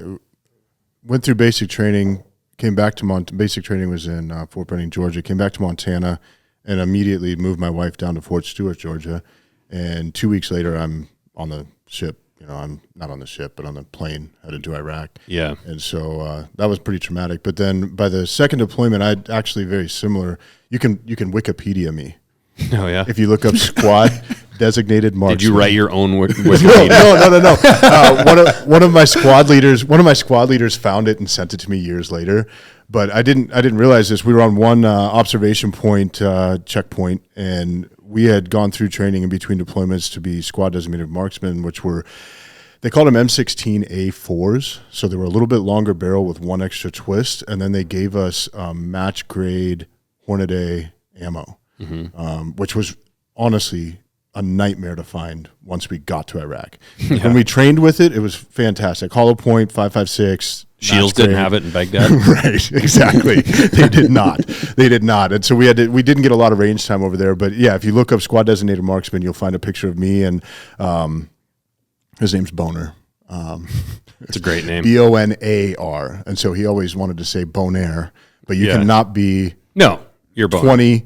went through basic training, came back to basic training was in Fort Benning, Georgia, came back to Montana, and immediately moved my wife down to Fort Stewart, Georgia. And 2 weeks later, I'm on the ship. I'm not on the ship, but on the plane headed to Iraq. Yeah. And so that was pretty traumatic. But then by the second deployment, I'd actually very similar. You can Wikipedia me. Oh, yeah. If you look up squad designated marksman. Did you write your own Wikipedia? No. One of my squad leaders found it and sent it to me years later. But I didn't realize this. We were on one observation point, checkpoint, and we had gone through training in between deployments to be squad designated marksmen, which were, they called them M16A4s. So they were a little bit longer barrel with one extra twist. And then they gave us match grade Hornady ammo. Which was honestly a nightmare to find once we got to Iraq. Yeah. When we trained with it, it was fantastic. Hollow point, 5.56. Shields didn't have it in Baghdad. Right, exactly. They did not. And so we didn't get a lot of range time over there. But yeah, if you look up squad designated marksman, you'll find a picture of me, and his name's Boner. It's a great name. Bonar. And so he always wanted to say Bonaire, but you cannot be you're Boner. 20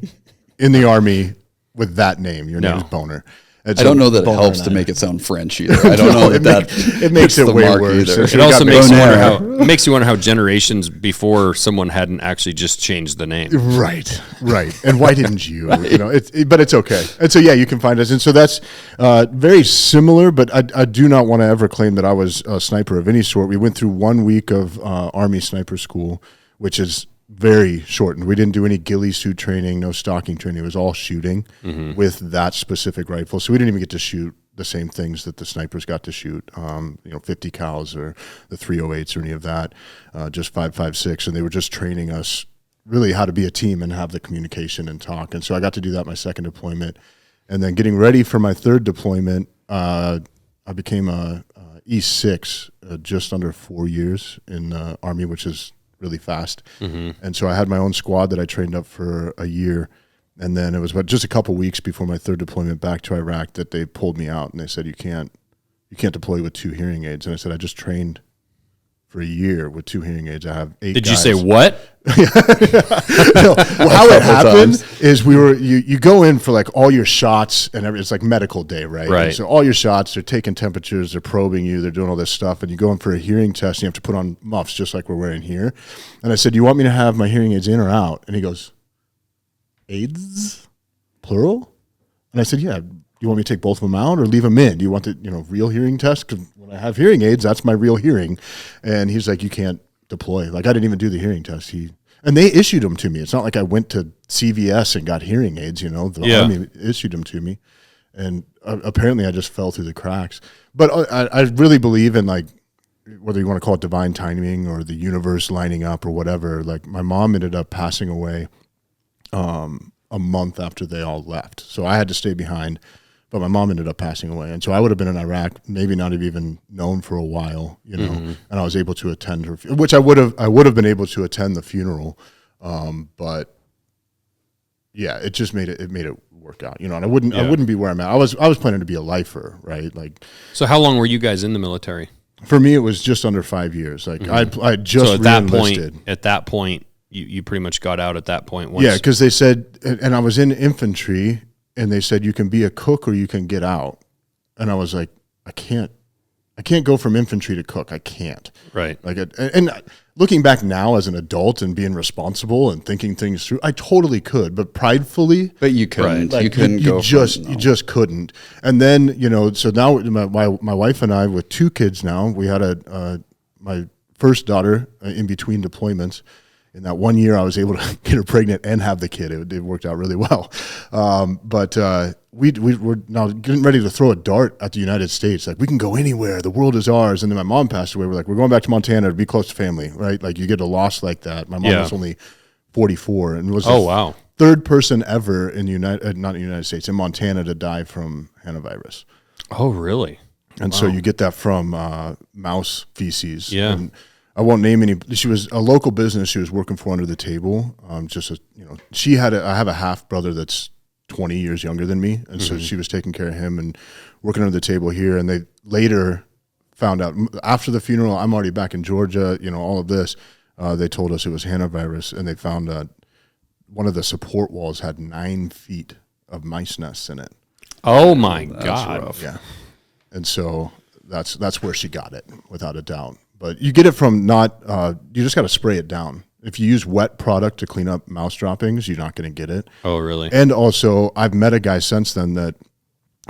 in the Army with that name. Your name is Boner. I don't know that it helps to make it sound French either. I don't know it makes it way worse. It also makes you wonder how generations before someone hadn't actually just changed the name. Right. And why didn't you? But it's okay. And so you can find us. And so that's very similar. But I do not want to ever claim that I was a sniper of any sort. We went through 1 week of Army sniper school, which is very shortened. We didn't do any ghillie suit training, no stalking training. It was all shooting with that specific rifle. So we didn't even get to shoot the same things that the snipers got to shoot, 50 cals or the 308s or any of that, just 5.56. And they were just training us really how to be a team and have the communication and talk. And so I got to do that my second deployment. And then getting ready for my third deployment, I became a E6 just under 4 years in the Army, which is really fast. And so I had my own squad that I trained up for a year. And then it was about just a couple weeks before my third deployment back to Iraq that they pulled me out and they said, you can't deploy with 2 hearing aids. And I said, I just trained for a year with 2 hearing aids. I have 8 Did guys. you say what? No, well, how it happened is you go in for like all your shots and it's like medical day, right? Right. And so all your shots, they're taking temperatures, they're probing you, they're doing all this stuff, and you go in for a hearing test and you have to put on muffs just like we're wearing here. And I said, do you want me to have my hearing aids in or out? And he goes, aids? Plural? And I said, yeah. You want me to take both of them out or leave them in? Do you want the real hearing test? Because when I have hearing aids, that's my real hearing. And he's like, you can't deploy. Like I didn't even do the hearing test. And they issued them to me. It's not like I went to CVS and got hearing aids. The Army issued them to me, and apparently I just fell through the cracks. But I really believe in like whether you want to call it divine timing or the universe lining up or whatever. Like my mom ended up passing away a month after they all left, so I had to stay behind. But my mom ended up passing away, and so I would have been in Iraq, maybe not have even known for a while, and I was able to attend her, which I would have been able to attend the funeral, but yeah, it just made it work out, and I wouldn't be where I'm at. I was planning to be a lifer, right? Like, So how long were you guys in the military? for me, it was just under 5 years. Like I just So re-enlisted. at that point, you pretty much got out at that point. Yeah, because they said, and I was in infantry. And they said, you can be a cook or you can get out. And I was like, I can't go from infantry to cook. I can't. Right. Like, and looking back now as an adult and being responsible and thinking things through, I totally could, but pridefully. But you couldn't. Like, you couldn't you go. You just couldn't. And then, so now my wife and I with 2 kids now, we had my first daughter in between deployments. In that 1 year, I was able to get her pregnant and have the kid. It worked out really well. But we were now getting ready to throw a dart at the United States. Like, we can go anywhere. The world is ours. And then my mom passed away. We're like, we're going back to Montana to be close to family, right? Like, you get a loss like that. My mom was only 44 and was wow. 3rd person ever in the not in the United States, in Montana to die from hantavirus. Oh, really? And so you get that from mouse feces. Yeah. And I won't name any. She was a local business she was working for under the table. She had I have a half brother that's 20 years younger than me, and so she was taking care of him and working under the table here. And they later found out after the funeral, I'm already back in Georgia. All of this. They told us it was hantavirus, and they found one of the support walls had 9 feet of mice nests in it. Oh my God! Rough. Yeah, and so that's where she got it, without a doubt. But you get it from you just got to spray it down. If you use wet product to clean up mouse droppings, you're not going to get it. Oh, really? And also, I've met a guy since then that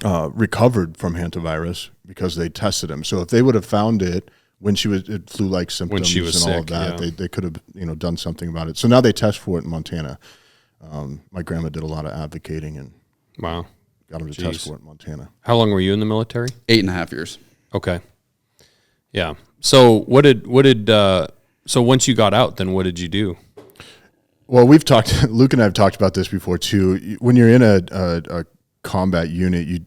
recovered from hantavirus because they tested him. So if they would have found it when she was flu-like symptoms When she was and all sick, of that, they could have done something about it. So now they test for it in Montana. My grandma did a lot of advocating and Wow. got them to test for it in Montana. How long were you in the military? 8.5 years. Okay. Yeah. So so once you got out, then what did you do? Well, Luke and I have talked about this before too. When you're in a combat unit,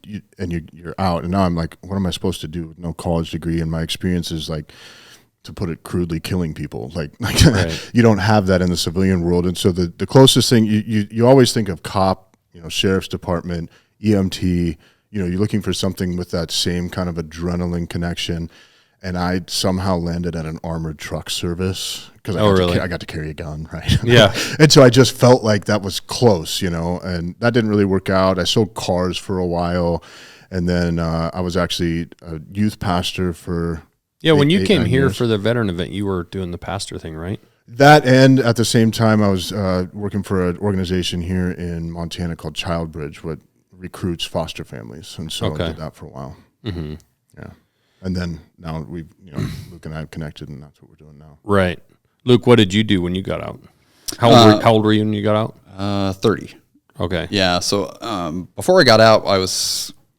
you're out, and now I'm like, what am I supposed to do with no college degree? And my experience is, like, to put it crudely, killing people. Like right. You don't have that in the civilian world. And so the closest thing you always think of cop, sheriff's department, EMT, you're looking for something with that same kind of adrenaline connection. And I somehow landed at an armored truck service because I got to carry a gun, right? Yeah. And so I just felt like that was close, and that didn't really work out. I sold cars for a while, and then I was actually a youth pastor for when you came 9 here years. for the veteran event, you were doing the pastor thing, right? That, and at the same time, I was working for an organization here in Montana called Child Bridge, what recruits foster families, and so I did that for a while. Mm-hmm. Yeah. And then now we've, Luke and I have connected, and that's what we're doing now. Right. Luke, what did you do when you got out? How old were you when you got out? 30. Okay. Yeah. So before I got out,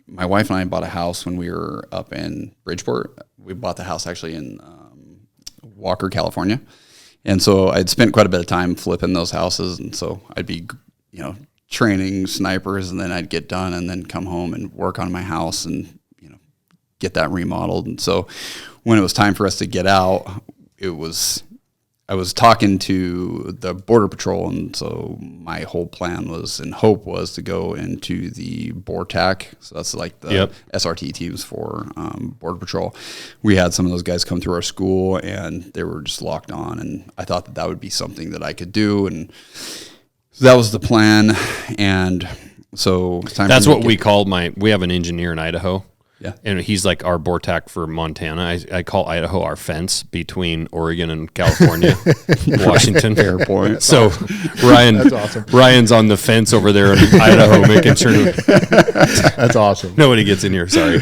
my wife and I bought a house when we were up in Bridgeport. We bought the house actually in Walker, California. And so I'd spent quite a bit of time flipping those houses. And so I'd be, training snipers, and then I'd get done and then come home and work on my house and, get that remodeled. And so when it was time for us to get out, it was I was talking to the Border Patrol, and so my whole plan was and hope was to go into the VLTAT. So that's like the SRT teams for Border Patrol. We had some of those guys come through our school, and they were just locked on, and I thought that would be something that I could do, and so that was the plan. And so it's time. That's what we called we have an engineer in Idaho. Yeah. And he's like our VLTAT for Montana. I call Idaho our fence between Oregon and California, Washington. Fair point. So That's awesome. Ryan's on the fence over there in Idaho making sure That's awesome. nobody gets in here. Sorry.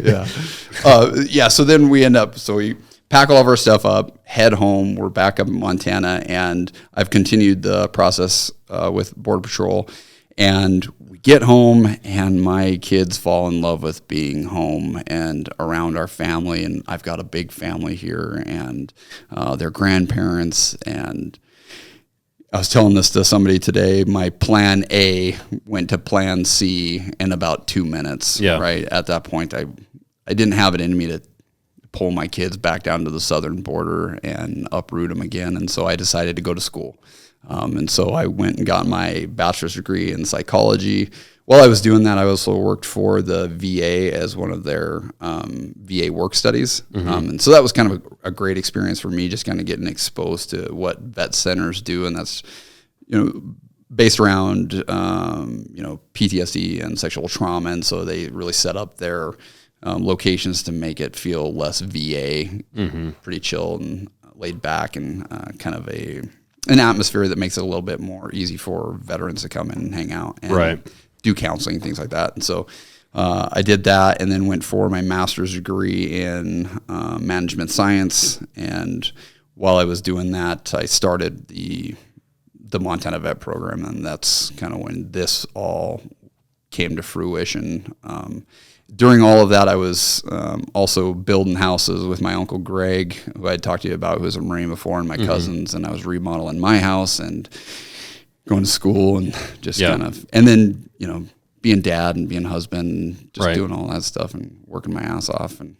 Yeah. So then we we pack all of our stuff up, head home. We're back up in Montana, and I've continued the process with Border Patrol. And we get home, and my kids fall in love with being home and around our family. And I've got a big family here, and their grandparents. And I was telling this to somebody today. My plan A went to plan C in about 2 minutes. Yeah. Right at that point, I didn't have it in me to pull my kids back down to the southern border and uproot them again. And so I decided to go to school. And so I went and got my bachelor's degree in psychology. While I was doing that, I also worked for the VA as one of their VA work studies. And so that was kind of a great experience for me, just kind of getting exposed to what vet centers do. And that's, based around, PTSD and sexual trauma. And so they really set up their locations to make it feel less VA, pretty chill and laid back, and kind of an atmosphere that makes it a little bit more easy for veterans to come in and hang out and do counseling, things like that. And so I did that, and then went for my master's degree in management science. And while I was doing that, I started the Montana Vet Program, and that's kind of when this all came to fruition. During all of that, I was also building houses with my Uncle Greg, who I had talked to you about, who was a Marine before, and my cousins, and I was remodeling my house and going to school and just kind of, and then, being dad and being husband, just doing all that stuff and working my ass off. And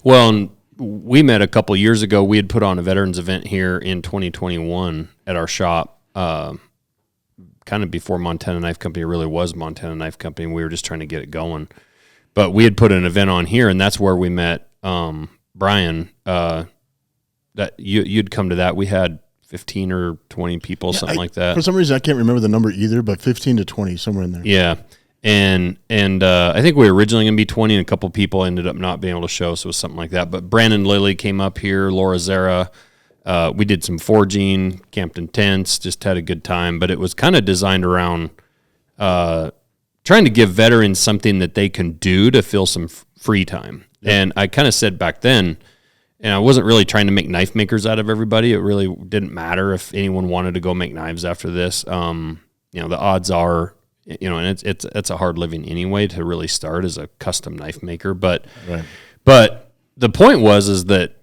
well, and we met a couple years ago. We had put on a veterans event here in 2021 at our shop, kind of before Montana Knife Company really was Montana Knife Company. We were just trying to get it going. But we had put an event on here, and that's where we met Bryon. That you'd come to that. We had 15 or 20 people, something like that. For some reason, I can't remember the number either, but 15 to 20, somewhere in there. Yeah, and I think we were originally going to be 20, and a couple people ended up not being able to show, so it was something like that. But Brandon Lilly came up here, Laura Zara. We did some forging, camped in tents, just had a good time. But it was kind of designed around trying to give veterans something that they can do to fill some free time. Yep. And I kind of said back then, and I wasn't really trying to make knife makers out of everybody. It really didn't matter if anyone wanted to go make knives after this. The odds are, and it's a hard living anyway to really start as a custom knife maker. But the point is that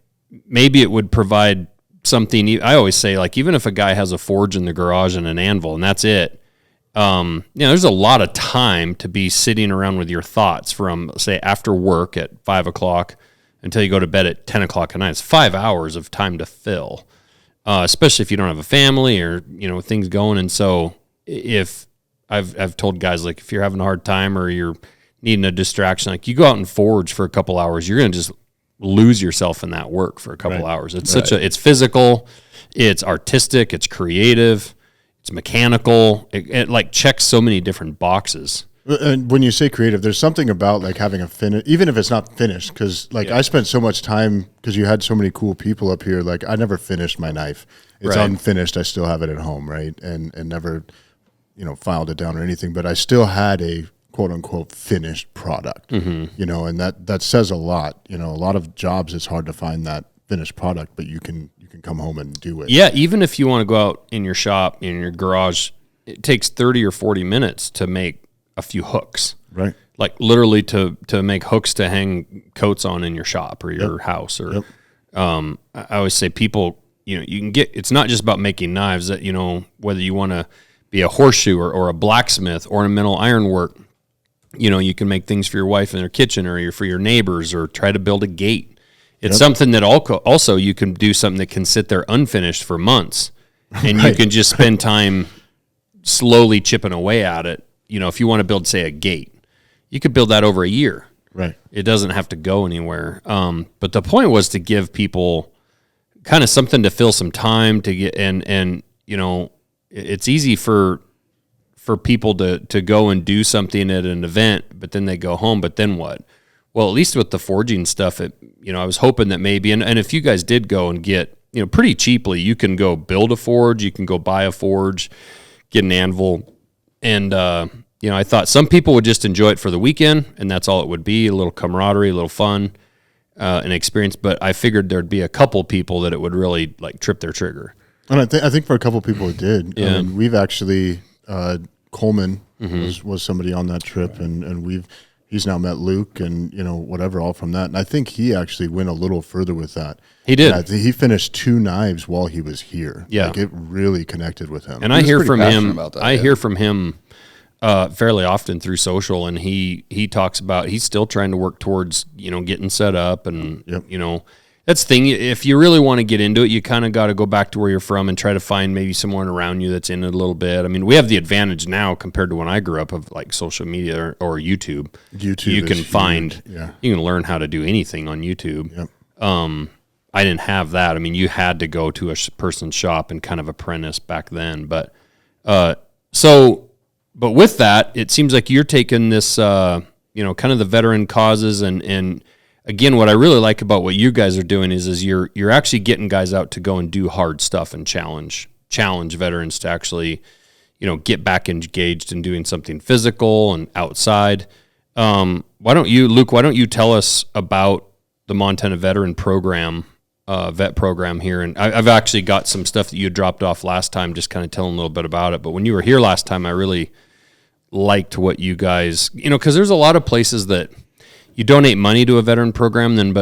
maybe it would provide something. I always say, like, even if a guy has a forge in the garage and an anvil and that's it, there's a lot of time to be sitting around with your thoughts from, say, after work at 5 o'clock until you go to bed at 10 o'clock at night. It's 5 hours of time to fill, especially if you don't have a family or, things going. And so if I've told guys, like, if you're having a hard time or you're needing a distraction, like, you go out and forge for a couple hours, you're going to just lose yourself in that work for a couple hours. It's it's physical, it's artistic, it's creative, it's mechanical. It like checks so many different boxes. And when you say creative, there's something about like having a finish, even if it's not finished, because I spent so much time, because you had so many cool people up here. Like, I never finished my knife. It's unfinished. I still have it at home, right? And never, filed it down or anything. But I still had a quote unquote finished product, and that says a lot. A lot of jobs, it's hard to find that finished product, but you can come home and do it. Yeah, even if you want to go out in your shop, in your garage, it takes 30 or 40 minutes to make a few hooks, right? Like literally to make hooks to hang coats on in your shop or your house. Or I always say, people, you can get. It's not just about making knives. That whether you want to be a horseshoe or a blacksmith, ornamental ironwork, you can make things for your wife in their kitchen or for your neighbors, or try to build a gate It's something that also you can do something that can sit there unfinished for months, and you can just spend time slowly chipping away at it. You know, if you want to build, say, a gate, you could build that over a year. Right. It doesn't have to go anywhere. But the point was to give people kind of something to fill some time to get, and you know, it's easy for people to go and do something at an event, but then they go home, but then what? Well, at least with the forging stuff, I was hoping that maybe, and if you guys did go and get, pretty cheaply, you can go build a forge, you can go buy a forge, get an anvil, and, I thought some people would just enjoy it for the weekend, and that's all it would be, a little camaraderie, a little fun, an experience, but I figured there'd be a couple people that it would really, like, trip their trigger. And I think for a couple people it did. Yeah. I mean, we've actually, Coleman was somebody on that trip, and he's now met Luke and, whatever, all from that. And I think he actually went a little further with that. He did. Yeah, he finished 2 knives while he was here. Yeah. Like, it really connected with him. And I hear from him about that, hear from him fairly often through social, and he talks about he's still trying to work towards, getting set up, and, that's the thing. If you really want to get into it, you kind of got to go back to where you're from and try to find maybe someone around you that's in it a little bit. I mean, we have the advantage now compared to when I grew up of like social media or YouTube. YouTube, you can find, yeah. You can learn how to do anything on YouTube. Yep. I didn't have that. I mean, you had to go to a person's shop and kind of apprentice back then. But with that, it seems like you're taking this, kind of the veteran causes and again, what I really like about what you guys are doing is you're actually getting guys out to go and do hard stuff and challenge veterans to actually, get back engaged in doing something physical and outside. Why don't you tell us about the Montana Veteran Program, vet program here? And I've actually got some stuff that you dropped off last time, just kind of telling a little bit about it. But when you were here last time, I really liked what you guys, because there's a lot of places that you donate money to a veteran program, and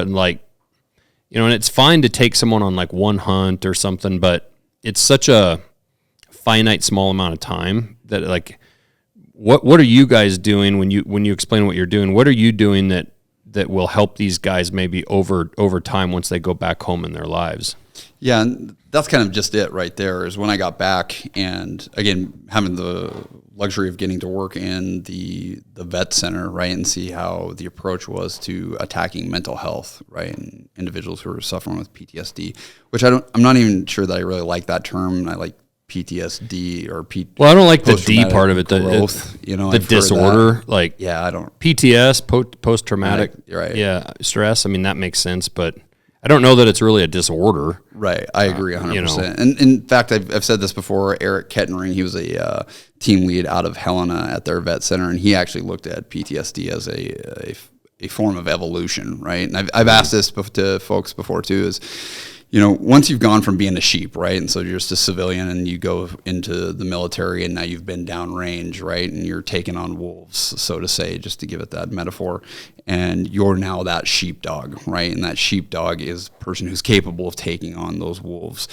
it's fine to take someone on like one hunt or something, but it's such a finite, small amount of time that like, what are you guys doing when you explain what you're doing? What are you doing that will help these guys maybe over time once they go back home in their lives? Yeah, and that's kind of just it right there, is when I got back, and again, having the luxury of getting to work in the vet center, right, and see how the approach was to attacking mental health, right, and individuals who are suffering with PTSD, which I'm not even sure that I really like that term. I like PTSD or Well, I don't like the D part of it, growth, the disorder, like I don't PTS, post traumatic, right. Yeah, stress. I mean, that makes sense, but I don't know that it's really a disorder. Right. I agree 100%. And in fact, I've said this before. Urick, he was a team lead out of Helena at their vet center, and he actually looked at PTSD as a form of evolution, right? And I've asked this to folks before too, is, once you've gone from being a sheep, right, and so you're just a civilian, and you go into the military, and now you've been downrange, right, and you're taking on wolves, so to say, just to give it that metaphor, and you're now that sheepdog, right, and that sheepdog is a person who's capable of taking on those wolves.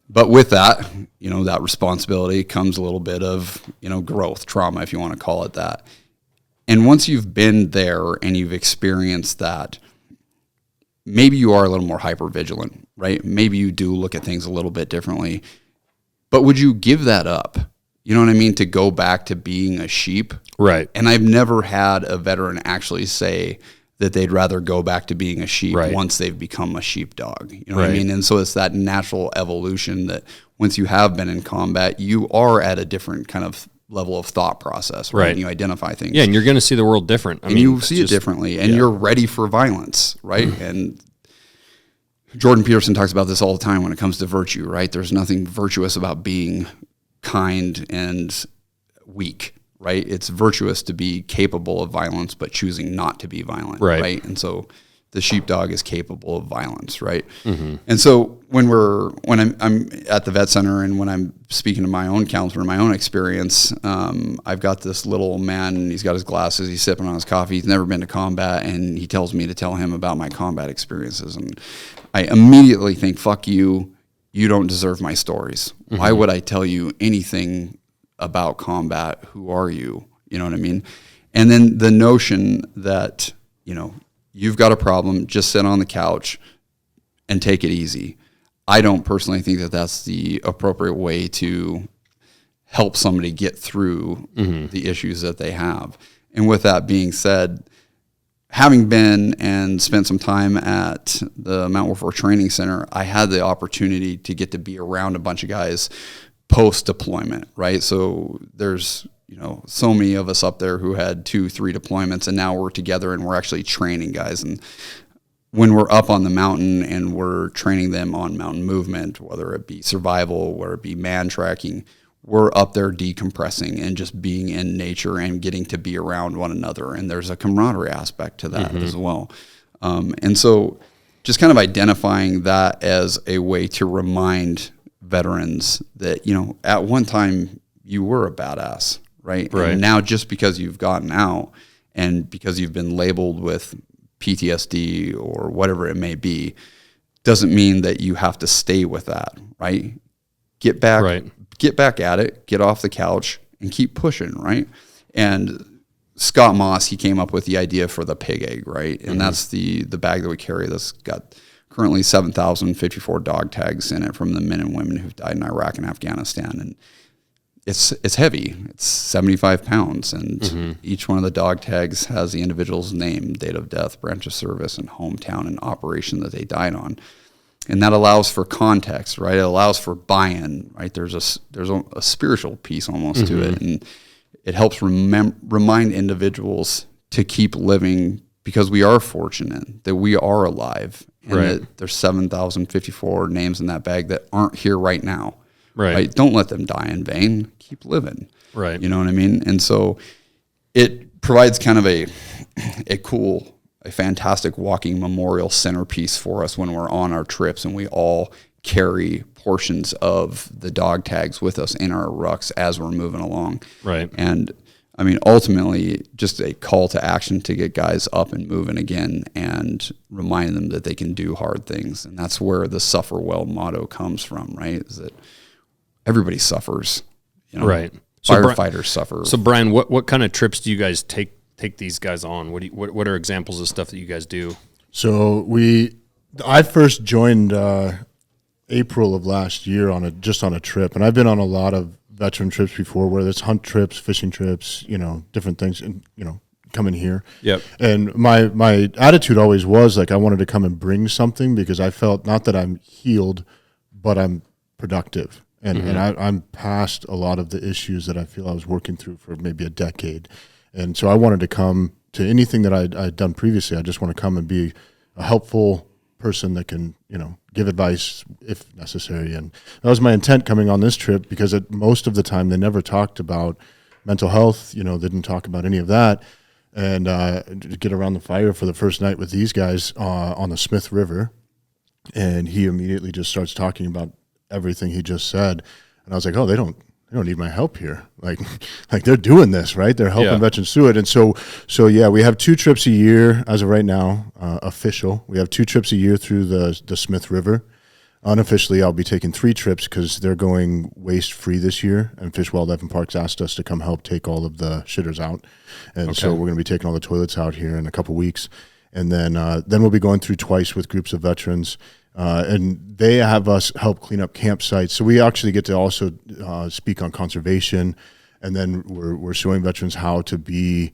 But with that, that responsibility comes a little bit of, growth, trauma, if you want to call it that. And once you've been there and you've experienced that, maybe you are a little more hypervigilant, right? Maybe you do look at things a little bit differently. But would you give that up? You know what I mean? To go back to being a sheep? Right. And I've never had a veteran actually say that they'd rather go back to being a sheep once they've become a sheepdog. You know what I mean? And so it's that natural evolution that once you have been in combat, you are at a different kind of level of thought process, right? And you identify things. Yeah, and you're going to see the world different. I mean, you see it differently, and you're ready for violence, right? And Jordan Peterson talks about this all the time when it comes to virtue, right? There's nothing virtuous about being kind and weak, right? It's virtuous to be capable of violence, but choosing not to be violent, right? And so the sheepdog is capable of violence, right? Mm-hmm. And so when I'm at the vet center, and when I'm speaking to my own counselor, my own experience, I've got this little man, and he's got his glasses, he's sipping on his coffee, he's never been to combat, and he tells me to tell him about my combat experiences. And I immediately think, fuck you, you don't deserve my stories. Mm-hmm. Why would I tell you anything about combat? Who are you? You know what I mean? And then the notion that, you've got a problem, just sit on the couch and take it easy. I don't personally think that that's the appropriate way to help somebody get through the issues that they have. And with that being said, having been and spent some time at the Mountain Warfare Training Center, I had the opportunity to get to be around a bunch of guys post-deployment, right? So there's, so many of us up there who had 2-3 deployments, and now we're together and we're actually training guys. And when we're up on the mountain and we're training them on mountain movement, whether it be survival, whether it be man tracking, we're up there decompressing and just being in nature and getting to be around one another. And there's a camaraderie aspect to that as well. And so just kind of identifying that as a way to remind veterans that, at one time you were a badass, right? And now just because you've gotten out and because you've been labeled with PTSD or whatever it may be, doesn't mean that you have to stay with that, right? Get back at it, get off the couch and keep pushing, right? And Scott Moss, he came up with the idea for the pig egg, right? And that's the bag that we carry that's got currently 7,054 dog tags in it from the men and women who've died in Iraq and Afghanistan. And it's heavy. It's 75 pounds. And each one of the dog tags has the individual's name, date of death, branch of service, and hometown and operation that they died on. And that allows for context, right? It allows for buy-in, right? There's a spiritual piece almost to it. And it helps remind individuals to keep living because we are fortunate that we are alive. And that there's 7,054 names in that bag that aren't here right now. Right? Don't let them die in vain. Keep living. Right. You know what I mean? And so it provides kind of a fantastic walking memorial centerpiece for us when we're on our trips, and we all carry portions of the dog tags with us in our rucks as we're moving along. Right. And I mean, ultimately, just a call to action to get guys up and moving again and remind them that they can do hard things. And that's where the suffer well motto comes from, right? Is that everybody suffers. Right. Firefighters suffer. So Bryon, what kind of trips do you guys take these guys on? What are examples of stuff that you guys do? So I first joined April of last year just on a trip, and I've been on a lot of veteran trips before, whether it's hunt trips, fishing trips, different things, and coming here. Yep. And my attitude always was like I wanted to come and bring something because I felt not that I'm healed, but I'm productive. And I'm past a lot of the issues that I feel I was working through for maybe a decade. And so I wanted to come to anything that I'd done previously. I just want to come and be a helpful person that can, give advice if necessary. And that was my intent coming on this trip because most of the time they never talked about mental health. They didn't talk about any of that. And get around the fire for the first night with these guys on the Smith River. And he immediately just starts talking about everything he just said. And I was like, oh, they don't need my help here. Like they're doing this, right? They're helping veterans through it. And so yeah, we have 2 trips a year as of right now, official. We have 2 trips a year through the Smith River. Unofficially, I'll be taking 3 trips because they're going waste free this year. And Fish, Wildlife, and Parks asked us to come help take all of the shitters out. And so we're going to be taking all the toilets out here in a couple weeks. And then we'll be going through twice with groups of veterans. And they have us help clean up campsites. So we actually get to also speak on conservation. And then we're showing veterans how to be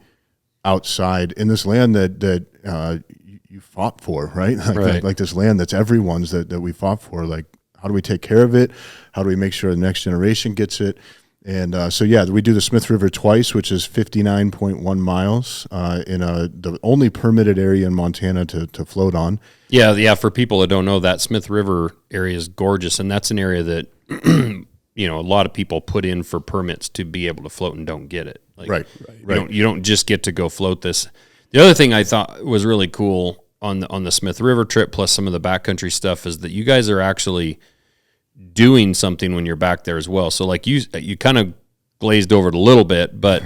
outside in this land that you fought for, right? Like this land that's everyone's that we fought for. Like, how do we take care of it? How do we make sure the next generation gets it? And we do the Smith River twice, which is 59.1 miles in the only permitted area in Montana to float on. Yeah. For people that don't know, that Smith River area is gorgeous, and that's an area that a lot of people put in for permits to be able to float and don't get it. Like, right. You don't just get to go float this. The other thing I thought was really cool on the Smith River trip, plus some of the backcountry stuff, is that you guys are actually doing something when you're back there as well. So like you kind of glazed over it a little bit, but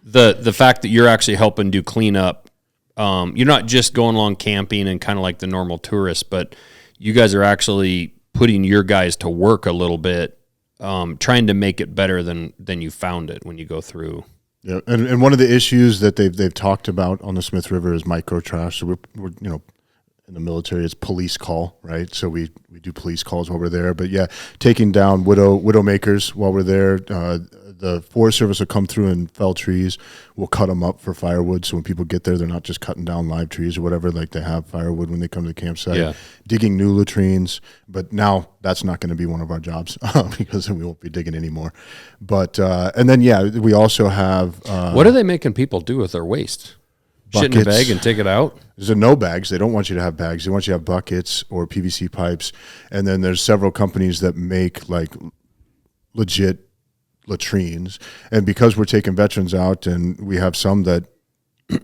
the fact that you're actually helping do cleanup, you're not just going along camping and kind of like the normal tourists, but you guys are actually putting your guys to work a little bit, trying to make it better than you found it when you go through. Yeah, and one of the issues that they've talked about on the Smith River is microtrash. So we're in the military, it's police call, right? So we do police calls while we're there. But yeah, taking down widow makers while we're there. The Forest Service will come through and fell trees. We'll cut them up for firewood. So when people get there, they're not just cutting down live trees or whatever. Like they have firewood when they come to the campsite. Yeah. Digging new latrines. But now that's not going to be one of our jobs because then we won't be digging anymore. But and then we also have. What are they making people do with their waste? Buckets. Shit in a bag and take it out? There's no bags. They don't want you to have bags. They want you to have buckets or PVC pipes. And then there's several companies that make like legit latrines. And because we're taking veterans out and we have some that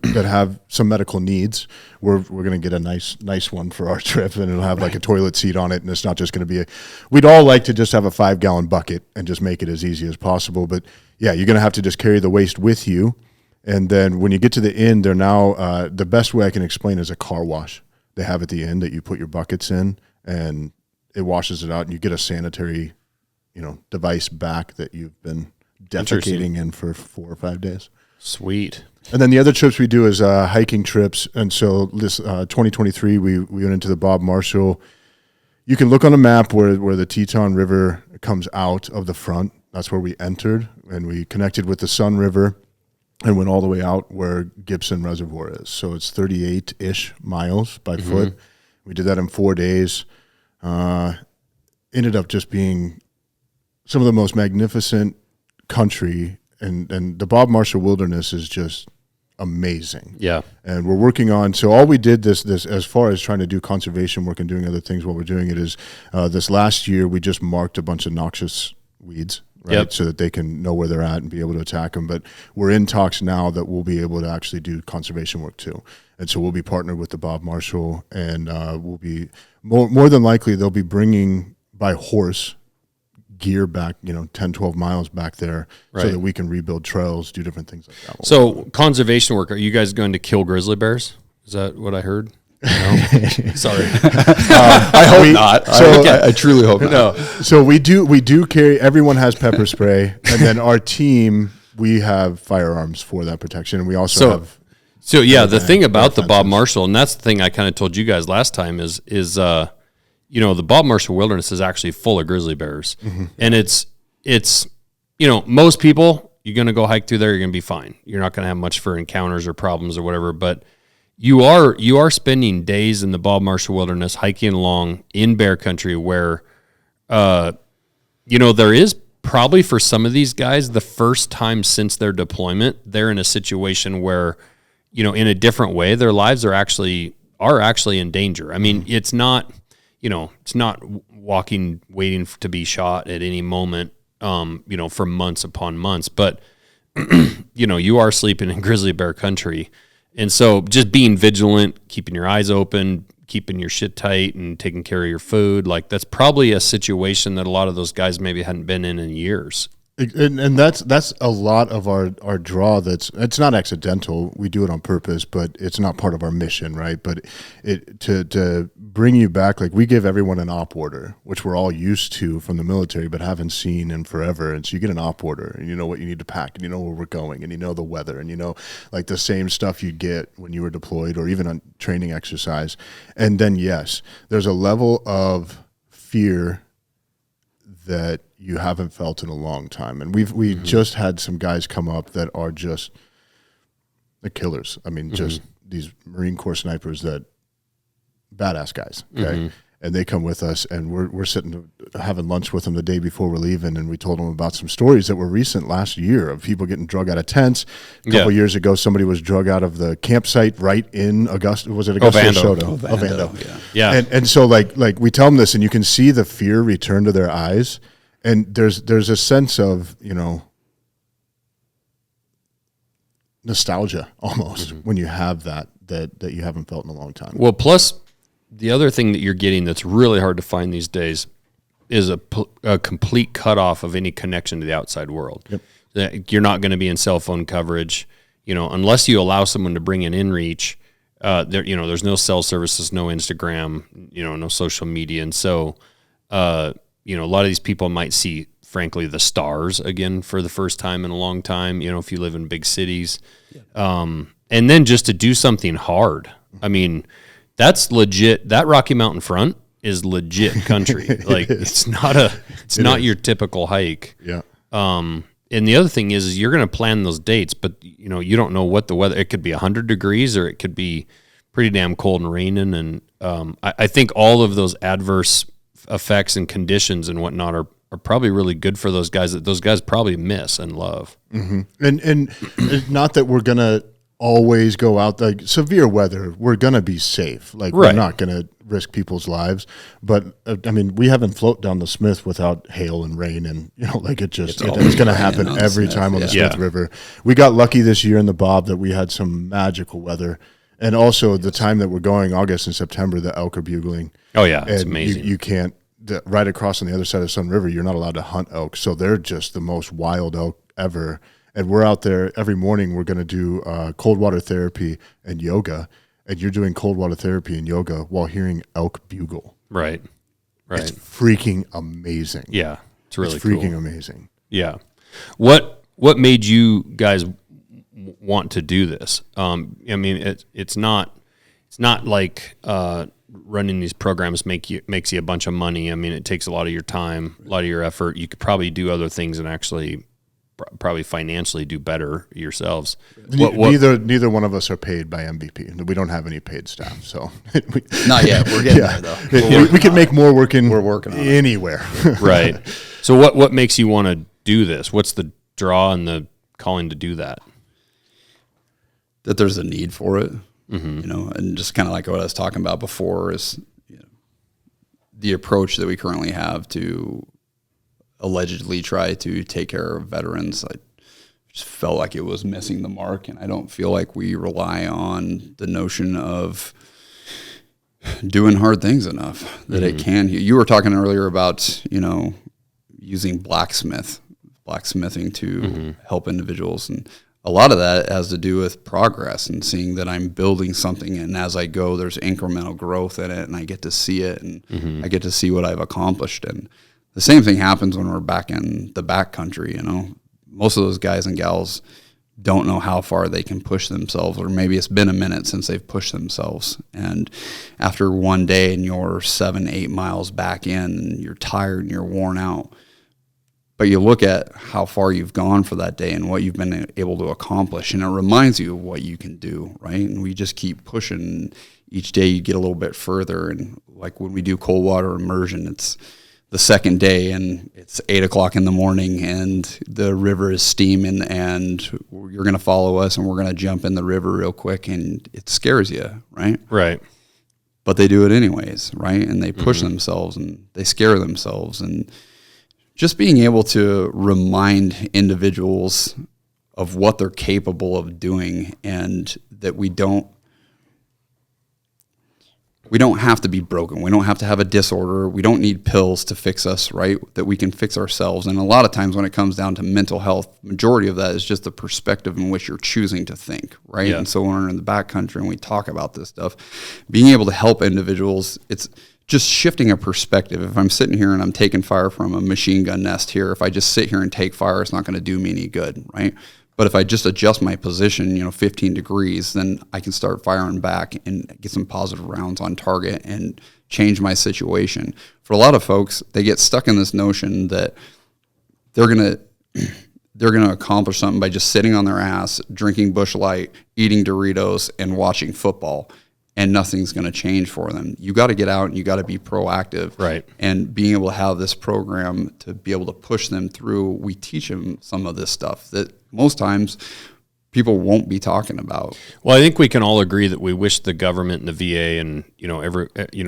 have some medical needs, we're going to get a nice one for our trip, and it'll have like a toilet seat on it, and it's not just going to be we'd all like to just have a 5-gallon bucket and just make it as easy as possible. But yeah, you're going to have to just carry the waste with you. And then when you get to the end, they're now the best way I can explain is a car wash. They have at the end that you put your buckets in, and it washes it out, and you get a sanitary, device back that you've been defecating in for 4 or 5 days. Sweet. And then the other trips we do is hiking trips. And so this 2023, we went into the Bob Marshall. You can look on a map where the Teton River comes out of the front. That's where we entered, and we connected with the Sun River and went all the way out where Gibson Reservoir is. So it's 38-ish miles by foot. We did that in 4 days. Ended up just being some of the most magnificent country, and the Bob Marshall Wilderness is just amazing. Yeah. And we're working on, so all we did this as far as trying to do conservation work and doing other things while we're doing it is this last year we just marked a bunch of noxious weeds, right? So that they can know where they're at and be able to attack them. But we're in talks now that we'll be able to actually do conservation work too. And so we'll be partnered with the Bob Marshall, and we'll be more than likely they'll be bringing by horse gear back, 10, 12 miles back there, so that we can rebuild trails, do different things like that. So conservation work, are you guys going to kill grizzly bears? Is that what I heard? No? Sorry. I hope not. So I truly hope not. No. So we do carry, everyone has pepper spray, and then our team, we have firearms for that protection. And we also have. So yeah, the thing about the Bob Marshall, and that's the thing I kind of told you guys last time is the Bob Marshall Wilderness is actually full of grizzly bears. And it's most people, you're going to go hike through there, you're going to be fine. You're not going to have much for encounters or problems or whatever, but you are spending days in the Bob Marshall Wilderness hiking along in bear country where, there is probably for some of these guys, the first time since their deployment, they're in a situation where, in a different way, their lives are actually in danger. I mean, it's not walking, waiting to be shot at any moment, for months upon months, but, you are sleeping in grizzly bear country. And so just being vigilant, keeping your eyes open, keeping your shit tight and taking care of your food, like that's probably a situation that a lot of those guys maybe hadn't been in years. And that's a lot of our draw. It's not accidental. We do it on purpose, but it's not part of our mission, right? But to bring you back, like we give everyone an op order, which we're all used to from the military, but haven't seen in forever. And so you get an op order, and you know what you need to pack, and you know where we're going, and you know the weather, and you know like the same stuff you get when you were deployed or even on training exercise. And then yes, there's a level of fear that you haven't felt in a long time. And we just had some guys come up that are just the killers. I mean, just these Marine Corps snipers that badass guys. Okay. And they come with us, and we're sitting having lunch with them the day before we're leaving, and we told them about some stories that were recent last year of people getting drug out of tents. A couple years ago, somebody was drug out of the campsite right in Augusta. Was it Augusta? Ovando. Yeah. And so like we tell them this, and you can see the fear return to their eyes. And there's a sense of, nostalgia almost when you have that you haven't felt in a long time. Well, plus the other thing that you're getting that's really hard to find these days is a complete cutoff of any connection to the outside world. Yep. You're not going to be in cell phone coverage, unless you allow someone to bring an inReach. There's no cell services, no Instagram, no social media. And so, a lot of these people might see frankly, the stars again for the first time in a long time, if you live in big cities. And then just to do something hard. I mean, that's legit. That Rocky Mountain front is legit country. Like it's not your typical hike. Yeah. And the other thing is you're going to plan those dates, but you don't know what the weather, it could be 100 degrees or it could be pretty damn cold and raining. And I think all of those adverse effects and conditions and whatnot are probably really good for those guys that those guys probably miss and love. Mm-hmm. And not that we're going to always go out, like severe weather, we're going to be safe. Like we're not going to risk people's lives. But I mean, we haven't float down the Smith without hail and rain, and like it's going to happen every time on the Smith River. We got lucky this year in the Bob that we had some magical weather, and also the time that we're going, August and September, the elk are bugling. Oh yeah, it's amazing. You can't right across on the other side of Sun River. You're not allowed to hunt elk, so they're just the most wild elk ever. And we're out there every morning. We're going to do cold water therapy and yoga. And you're doing cold water therapy and yoga while hearing elk bugle. Right. It's freaking amazing. Yeah, it's really freaking cool. amazing. Yeah. What made you guys want to do this? I mean, it's not like running these programs makes you a bunch of money. I mean, it takes a lot of your time, a lot of your effort. You could probably do other things and actually probably financially do better yourselves. Neither one of us are paid by MVP. We don't have any paid staff, so not yet. We're getting there though. We can make more working. We're working on anywhere. Right. So what makes you want to do this? What's the draw and the calling to do that? That there's a need for it, and just kind of like what I was talking about before is the approach that we currently have to allegedly try to take care of veterans. I just felt like it was missing the mark, and I don't feel like we rely on the notion of doing hard things enough that it can. You were talking earlier about using blacksmithing to help individuals, and a lot of that has to do with progress and seeing that I'm building something, and as I go there's incremental growth in it, and I get to see it, and I get to see what I've accomplished. And the same thing happens when we're back in the backcountry. Most of those guys and gals don't know how far they can push themselves, or maybe it's been a minute since they've pushed themselves. And after one day and you're 7-8 miles back in, and you're tired and you're worn out, but you look at how far you've gone for that day and what you've been able to accomplish, and it reminds you of what you can do, right? And we just keep pushing. Each day you get a little bit further. And like when we do cold water immersion, it's the second day and it's 8:00 in the morning and the river is steaming, and you're going to follow us and we're going to jump in the river real quick, and it scares you, right? Right. But they do it anyways, right? And they push themselves and they scare themselves. And just being able to remind individuals of what they're capable of doing, and that we don't have to be broken. We don't have to have a disorder. We don't need pills to fix us, right? That we can fix ourselves. And a lot of times when it comes down to mental health, majority of that is just the perspective in which you're choosing to think, right? Yeah. And so when we're in the backcountry and we talk about this stuff, being able to help individuals, it's just shifting a perspective. If I'm sitting here and I'm taking fire from a machine gun nest here, if I just sit here and take fire, it's not going to do me any good, right? But if I just adjust my position, 15 degrees, then I can start firing back and get some positive rounds on target and change my situation. For a lot of folks, they get stuck in this notion that they're going to accomplish something by just sitting on their ass, drinking Busch Light, eating Doritos, and watching football, and nothing's going to change for them. You got to get out and you got to be proactive. Right. And being able to have this program to be able to push them through, we teach them some of this stuff that most times people won't be talking about. Well, I think we can all agree that we wish the government and the VA and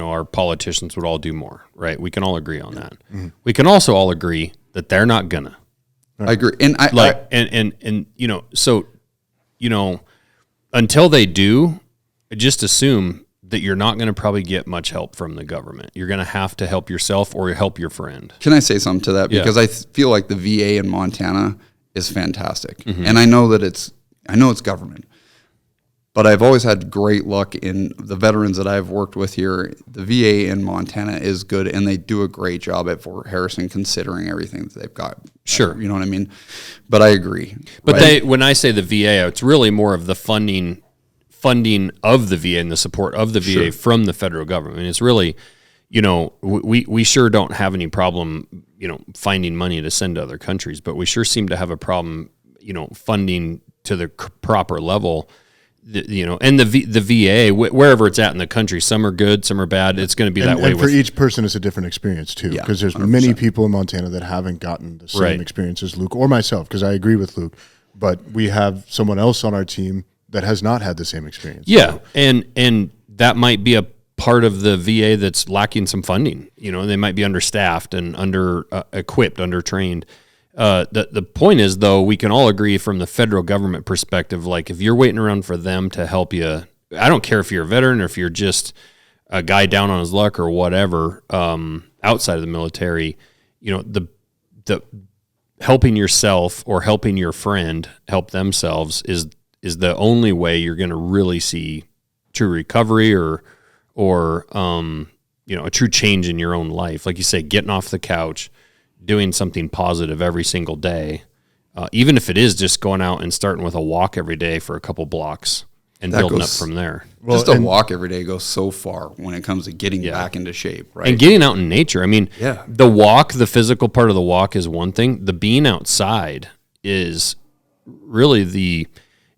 our politicians would all do more, right? We can all agree on that. Mm-hmm. We can also all agree that they're not gonna. I agree, and until they do, just assume that you're not going to probably get much help from the government. You're going to have to help yourself or help your friend. Can I say something to that? Because I feel like the VA in Montana is fantastic. Mm-hmm. And I know it's government, But I've always had great luck in the veterans that I've worked with here. The VA in Montana is good, and they do a great job at Fort Harrison considering everything that they've got. Sure. You know what I mean? But I agree. But right? when I say the VA, it's really more of the funding of the VA and the support of the VA from the federal government. It's really, we sure don't have any problem, finding money to send to other countries, but we sure seem to have a problem, funding to the proper level. And the VA, wherever it's at in the country, some are good, some are bad. It's going to be that way. And for each person, it's a different experience too, because there's 100%. Many people in Montana that haven't gotten the same experience as Luke or myself, because I agree with Luke, but we have someone else on our team that has not had the same experience. Yeah, and that might be a part of the VA that's lacking some funding. They might be understaffed and under equipped, under-trained. The point is, though, we can all agree from the federal government perspective, like if you're waiting around for them to help you, I don't care if you're a veteran or if you're just a guy down on his luck or whatever, outside of the military, the helping yourself or helping your friend help themselves is the only way you're going to really see true recovery or a true change in your own life. Like you say, getting off the couch, doing something positive every single day, even if it is just going out and starting with a walk every day for a couple blocks and building up from there. Well, just a walk every day goes so far when it comes to getting back into shape, right? And getting out in nature. I mean, the walk, the physical part of the walk is one thing. The being outside is really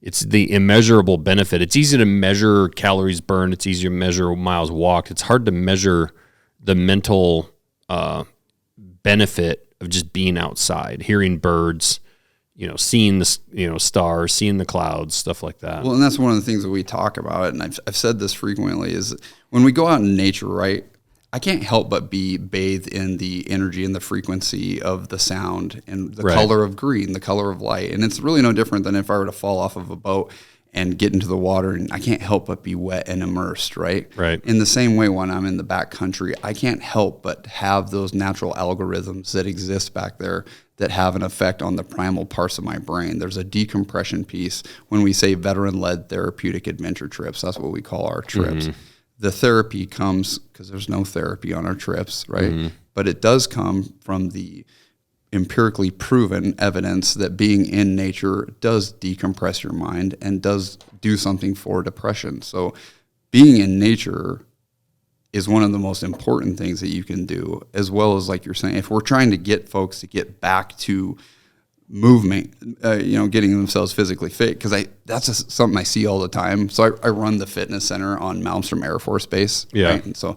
it's the immeasurable benefit. It's easy to measure calories burned. It's easy to measure miles walked. It's hard to measure the mental benefit of just being outside, hearing birds, seeing the stars, seeing the clouds, stuff like that. Well, and that's one of the things that we talk about, and I've said this frequently, is when we go out in nature, right, I can't help but be bathed in the energy and the frequency of the sound and the color of green, the color of light. And it's really no different than if I were to fall off of a boat and get into the water, and I can't help but be wet and immersed, right? Right. In the same way, when I'm in the back country, I can't help but have those natural algorithms that exist back there that have an effect on the primal parts of my brain. There's a decompression piece when we say veteran-led therapeutic adventure trips. That's what we call our trips. Mm-hmm. The therapy comes, because there's no therapy on our trips, right? Mm-hmm. But it does come from the empirically proven evidence that being in nature does decompress your mind and does do something for depression. So being in nature is one of the most important things that you can do, as well as, like you're saying, if we're trying to get folks to get back to movement, getting themselves physically fit, because that's just something I see all the time. So I run the fitness center on Malmstrom Air Force Base, right? And so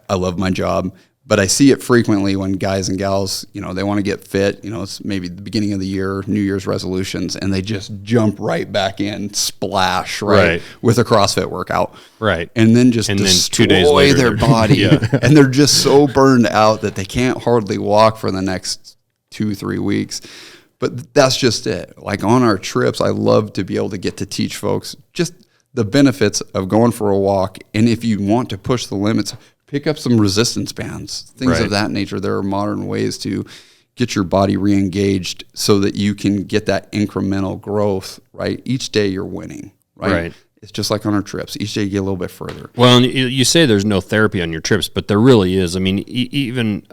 I love my job, but I see it frequently when guys and gals, they want to get fit, it's maybe the beginning of the year, New Year's resolutions, and they just jump right back in, splash, right. with a CrossFit workout. Right. And then just destroy 2 days later, their body. And they're just so burned out that they can't hardly walk for the next 2-3 weeks. But that's just it. Like on our trips, I love to be able to get to teach folks just the benefits of going for a walk. And if you want to push the limits, pick up some resistance bands, things of that nature. There are modern ways to get your body re-engaged so that you can get that incremental growth, right? Each day you're winning, right? It's just like on our trips. Each day you get a little bit further. Well, and you say there's no therapy on your trips, but there really is. I mean, even,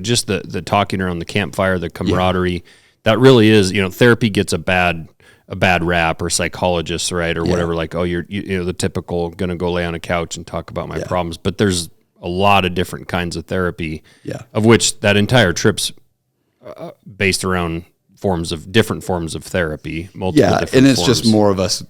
just the talking around the campfire, the camaraderie, that really is, therapy gets a bad rap, or psychologists, right, or whatever, like, oh, you're the typical going to go lay on a couch and talk about my problems. But there's a lot of different kinds of therapy, of which that entire trip's based around different forms of therapy, multiple different and it's forms. just more of us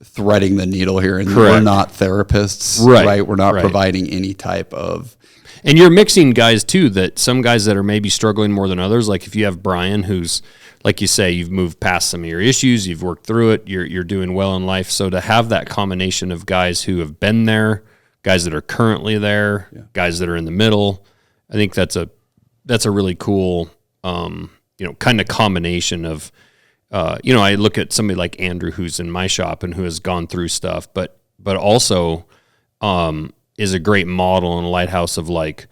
threading the needle here, and we're not therapists, right? We're not providing any type of... And you're mixing guys, too, that some guys that are maybe struggling more than others, like if you have Bryon, who's, like you say, you've moved past some of your issues, you've worked through it, you're doing well in life. So to have that combination of guys who have been there, guys that are currently there, guys that are in the middle, I think that's a really cool, kind of combination of, I look at somebody like Andrew, who's in my shop and who has gone through stuff, but also is a great model and a lighthouse of, like,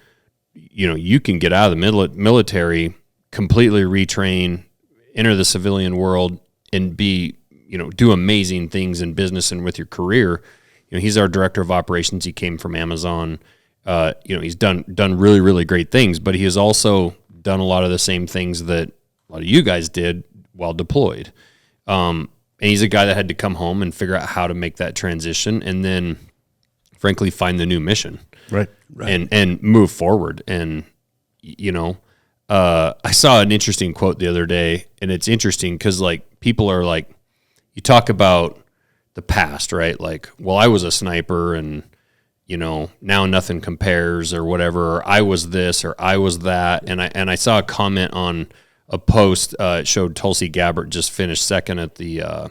you can get out of the military, completely retrain, enter the civilian world, and be, do amazing things in business and with your career. He's our director of operations. He came from Amazon. He's done really, really great things, but he has also done a lot of the same things that a lot of you guys did while deployed. And he's a guy that had to come home and figure out how to make that transition, and then, frankly, find the new mission, right, and move forward. And I saw an interesting quote the other day, and it's interesting because like people are like, you talk about the past, right? Like, well, I was a sniper, and now nothing compares, or whatever. Or I was this, or I was that. And I saw a comment on a post. It showed Tulsi Gabbard just finished second at the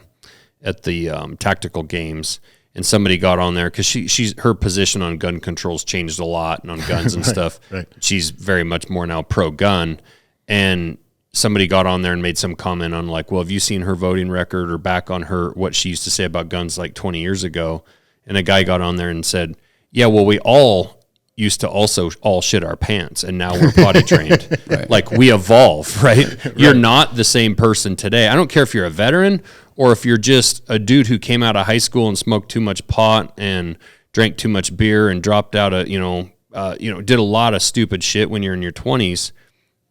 tactical games, and somebody got on there because she's her position on gun controls changed a lot, and on guns and stuff. Right. She's very much more now pro gun, and somebody got on there and made some comment on like, well, have you seen her voting record, or back on her what she used to say about guns like 20 years ago? And a guy got on there and said, yeah, well, we all used to also all shit our pants, and now we're potty trained. Right. Like, we evolve, right? You're not the same person today. I don't care if you're a veteran or if you're just a dude who came out of high school and smoked too much pot and drank too much beer and dropped out of, did a lot of stupid shit when you're in your 20s.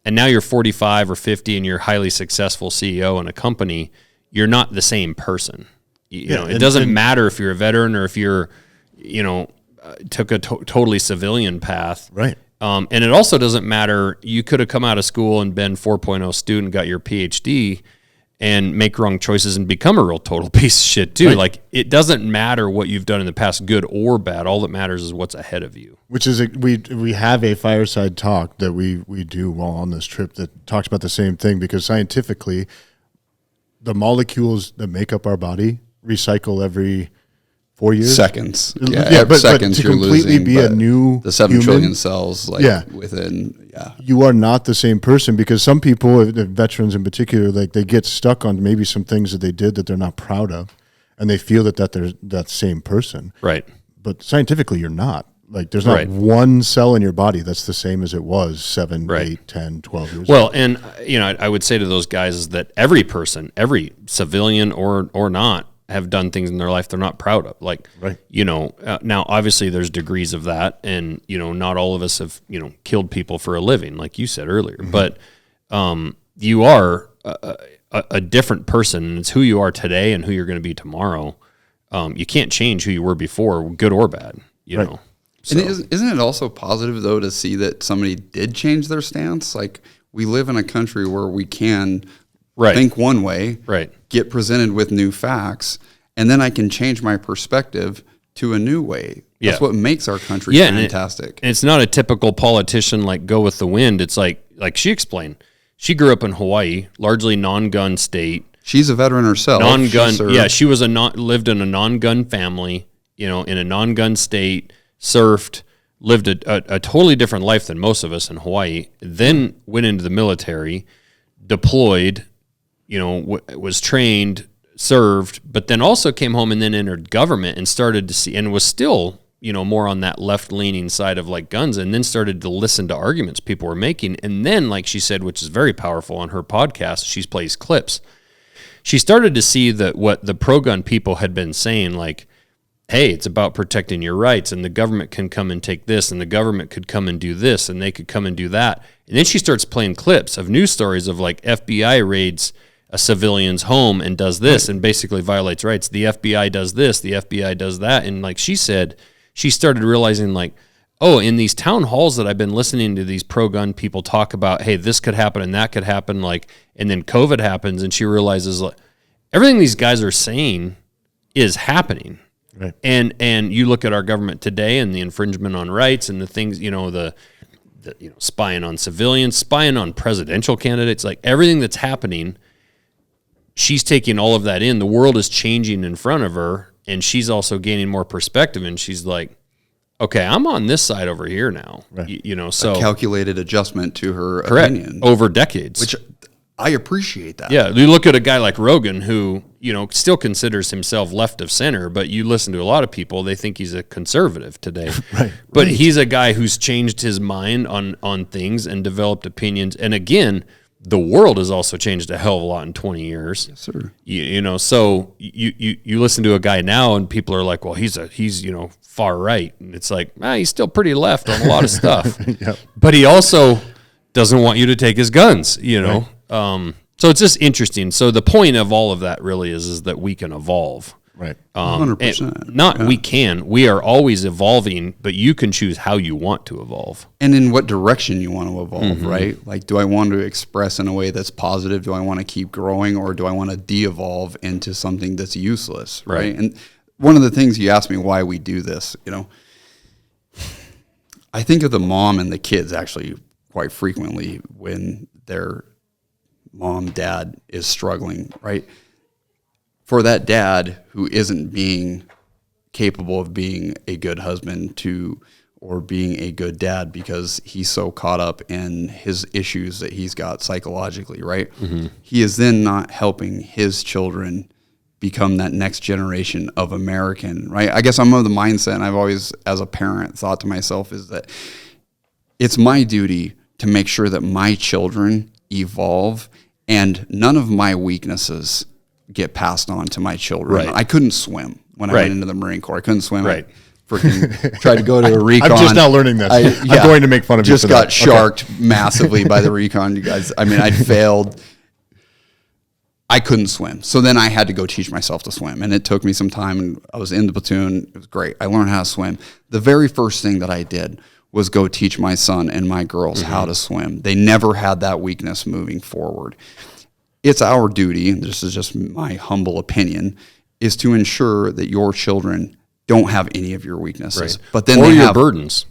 And now you're 45 or 50 and you're a highly successful CEO in a company. You're not the same person. It doesn't matter if you're a veteran or if you're, took a totally civilian path. Right. And it also doesn't matter. You could have come out of school and been 4.0 student, got your PhD, and make wrong choices and become a real total piece of shit too. Right. Like, it doesn't matter what you've done in the past, good or bad. All that matters is what's ahead of you. Which is we have a fireside talk that we do while on this trip that talks about the same thing, because scientifically, the molecules that make up our body recycle every 4 years. Seconds. But to completely be a new the 7 human, trillion cells, within. You are not the same person, because some people, the veterans in particular, like, they get stuck on maybe some things that they did that they're not proud of, and they feel that they're that same person. Right. But scientifically, you're not. Like, there's not one cell in your body that's the same as it was 7, 8, 10, 12 years ago. Well, and I would say to those guys is that every person, every civilian or not, have done things in their life they're not proud of. Like, now obviously there's degrees of that, and not all of us have killed people for a living, like you said earlier. Mm-hmm. But you are a different person, and it's who you are today and who you're going to be tomorrow. You can't change who you were before, good or bad. You know. So. And isn't it also positive, though, to see that somebody did change their stance? Like, we live in a country where we can think one way, get presented with new facts, and then I can change my perspective to a new way. That's what makes our country fantastic. And it's not a typical politician, like, go with the wind. It's like she explained. She grew up in Hawaii, largely non-gun state. She's a veteran herself. Non-gun, she was lived in a non-gun family, in a non-gun state, surfed, lived a totally different life than most of us in Hawaii, then went into the military, deployed, was trained, served, but then also came home and then entered government and started to see, and was still, more on that left-leaning side of like guns, and then started to listen to arguments people were making. And then, like she said, which is very powerful on her podcast, she plays clips. She started to see that what the pro-gun people had been saying, like, hey, it's about protecting your rights, and the government can come and take this, and the government could come and do this, and they could come and do that. And then she starts playing clips of news stories of like FBI raids a civilian's home and does this and basically violates rights. The FBI does this, the FBI does that. And like she said, she started realizing like, oh, in these town halls that I've been listening to these pro-gun people talk about, hey, this could happen and that could happen, like, and then COVID happens, and she realizes like everything these guys are saying is happening. Right. And you look at our government today and the infringement on rights and the things, the spying on civilians, spying on presidential candidates, like everything that's happening, she's taking all of that in. The world is changing in front of her, and she's also gaining more perspective, and she's like, okay, I'm on this side over here now. Right. So a calculated adjustment to her opinion over decades, which I appreciate that. Yeah, you look at a guy like Rogan who, still considers himself left of center, but you listen to a lot of people, they think he's a conservative today. But he's a guy who's changed his mind on things and developed opinions. And again, the world has also changed a hell of a lot in 20 years. Yes, sir. You know, so you listen to a guy now and people are like, well, he's far right. And it's like, he's still pretty left on a lot of stuff. Yep. But he also doesn't want you to take his guns, you know. Right. So it's just interesting. So the point of all of that really is that we can evolve. Right. 100%. We are always evolving, but you can choose how you want to evolve. And in what direction you want to evolve, right? Like, do I want to express in a way that's positive? Do I want to keep growing, or do I want to de-evolve into something that's useless, right? And one of the things you asked me why we do this, you know, I think of the mom and the kids actually quite frequently when their mom, dad is struggling, right? For that dad who isn't being capable of being a good husband or being a good dad because he's so caught up in his issues that he's got psychologically, right? He is then not helping his children become that next generation of American, right? I guess I'm of the mindset, and I've always, as a parent, thought to myself is that it's my duty to make sure that my children evolve and none of my weaknesses get passed on to my children. Right. I couldn't swim when I went into the Marine Corps. I couldn't swim. Right. I freaking tried to go to a recon. I'm just now learning this. I'm going to make fun of you for that. Just got sharked massively by the recon, you guys. I mean, I failed. I couldn't swim. So then I had to go teach myself to swim. And it took me some time, and I was in the platoon. It was great. I learned how to swim. The very first thing that I did was go teach my son and my girls how to swim. They never had that weakness moving forward. It's our duty, and this is just my humble opinion, is to ensure that your children don't have any of your weaknesses. Right. But then or they your have burdens.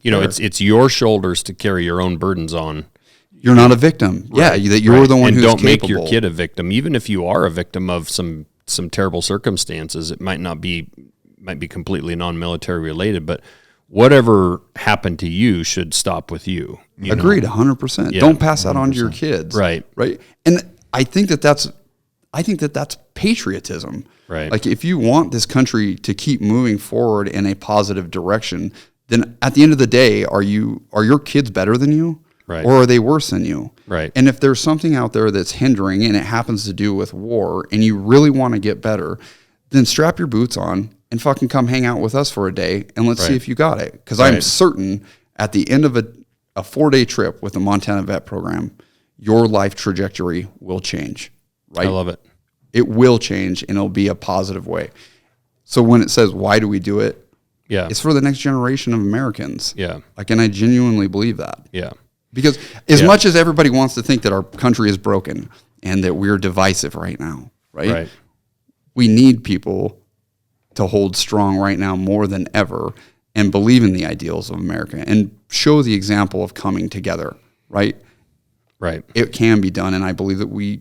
You know, it's your shoulders to carry your own burdens on. You're not a victim. Right. Yeah, that you're the one and who's don't capable. make your kid a victim. Even if you are a victim of some terrible circumstances, it might be completely non-military related, but whatever happened to you should stop with you. Agreed, 100%. Yeah. Don't pass that on to your kids. Right. Right. And I think that's patriotism. Right. Like, if you want this country to keep moving forward in a positive direction, then at the end of the day, are your kids better than you? Right. Or are they worse than you? Right. And if there's something out there that's hindering and it happens to do with war and you really want to get better, then strap your boots on and fucking come hang out with us for a day and let's see if you got it. Because I'm certain at the end of a 4-day trip with the Montana Vet Program, your life trajectory will change. Right? I love it. It will change, and it'll be a positive way. So when it says, why do we do it? Yeah. It's for the next generation of Americans. Yeah. Like, and I genuinely believe that. Yeah. Because as much as everybody wants to think that our country is broken and that we're divisive right now, right? We need people to hold strong right now more than ever and believe in the ideals of America and show the example of coming together, right? Right. It can be done, and I believe that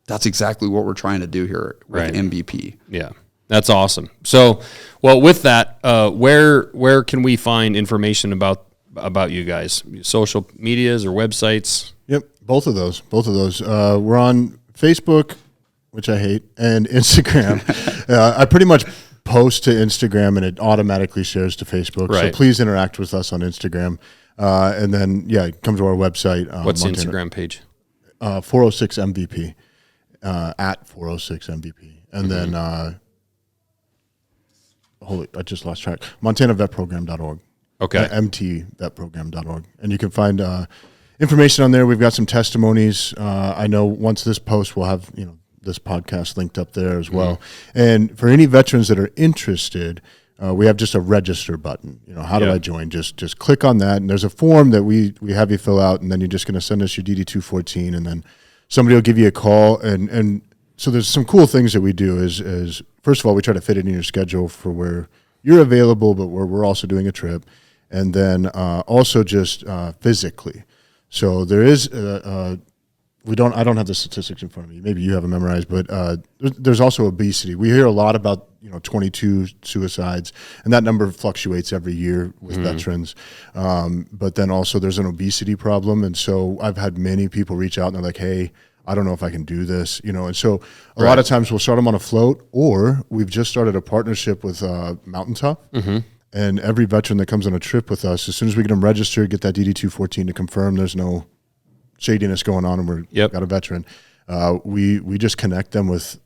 that's exactly what we're trying to do here with MVP. Yeah. That's awesome. So, well, with that, where can we find information about you guys? Social medias or websites? Yep, both of those. We're on Facebook, which I hate, and Instagram. I pretty much post to Instagram, and it automatically shares to Facebook. Right. So please interact with us on Instagram. And then, come to our website. What's the Instagram page? 406 MVP, at 406 MVP. And then, I just lost track. MontanaVetProgram.org. Okay. MTVetProgram.org. And you can find information on there. We've got some testimonies. I know once this post, we'll have this podcast linked up there as well. And for any veterans that are interested, we have just a register button. How do I join? Just click on that, and there's a form that we have you fill out, and then you're just going to send us your DD-214, and then somebody will give you a call. And so there's some cool things that we do is first of all, we try to fit it in your schedule for where you're available, but where we're also doing a trip. And then also just physically. So there is I don't have the statistics in front of me. Maybe you have them memorized, but there's also obesity. We hear a lot about 22 suicides, and that number fluctuates every year with veterans. But then also there's an obesity problem, and so I've had many people reach out and they're like, "Hey, I don't know if I can do this," And so a lot of times we'll start them on a float, or we've just started a partnership with Mountaintop. And every veteran that comes on a trip with us, as soon as we get them registered, get that DD-214 to confirm there's no shadiness going on and we've got a veteran, we just connect them with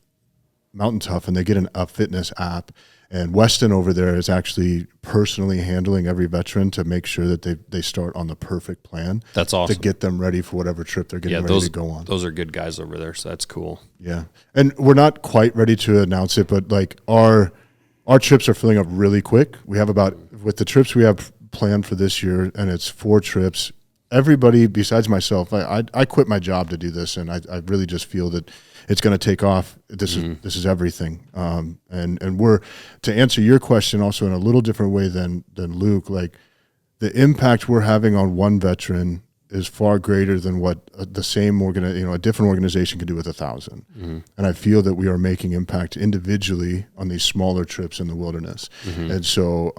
Mountain Tough, and they get a fitness app. And Weston over there is actually personally handling every veteran to make sure that they start on the perfect plan. That's awesome. To get them ready for whatever trip they're getting ready to go on. Those are good guys over there, so that's cool. Yeah. And we're not quite ready to announce it, but like our trips are filling up really quick. We have with the trips we have planned for this year, and it's 4 trips. Everybody besides myself, I quit my job to do this, and I really just feel that it's going to take off. This is everything. And we're, to answer your question also in a little different way than Luke, like the impact we're having on one veteran is far greater than what the same a different organization could do with 1,000. And I feel that we are making impact individually on these smaller trips in the wilderness. And so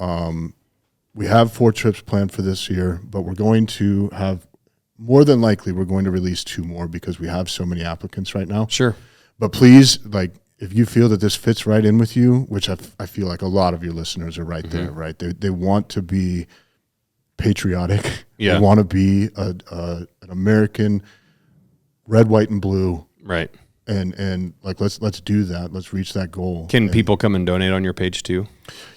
we have 4 trips planned for this year, but we're going to have, more than likely, we're going to release 2 more because we have so many applicants right now. Sure. But please, like, if you feel that this fits right in with you, which I feel like a lot of your listeners are right there, right? They want to be patriotic. Yeah. They want to be an American, red, white, and blue. Right. And like let's do that. Let's reach that goal. Can people come and donate on your page too?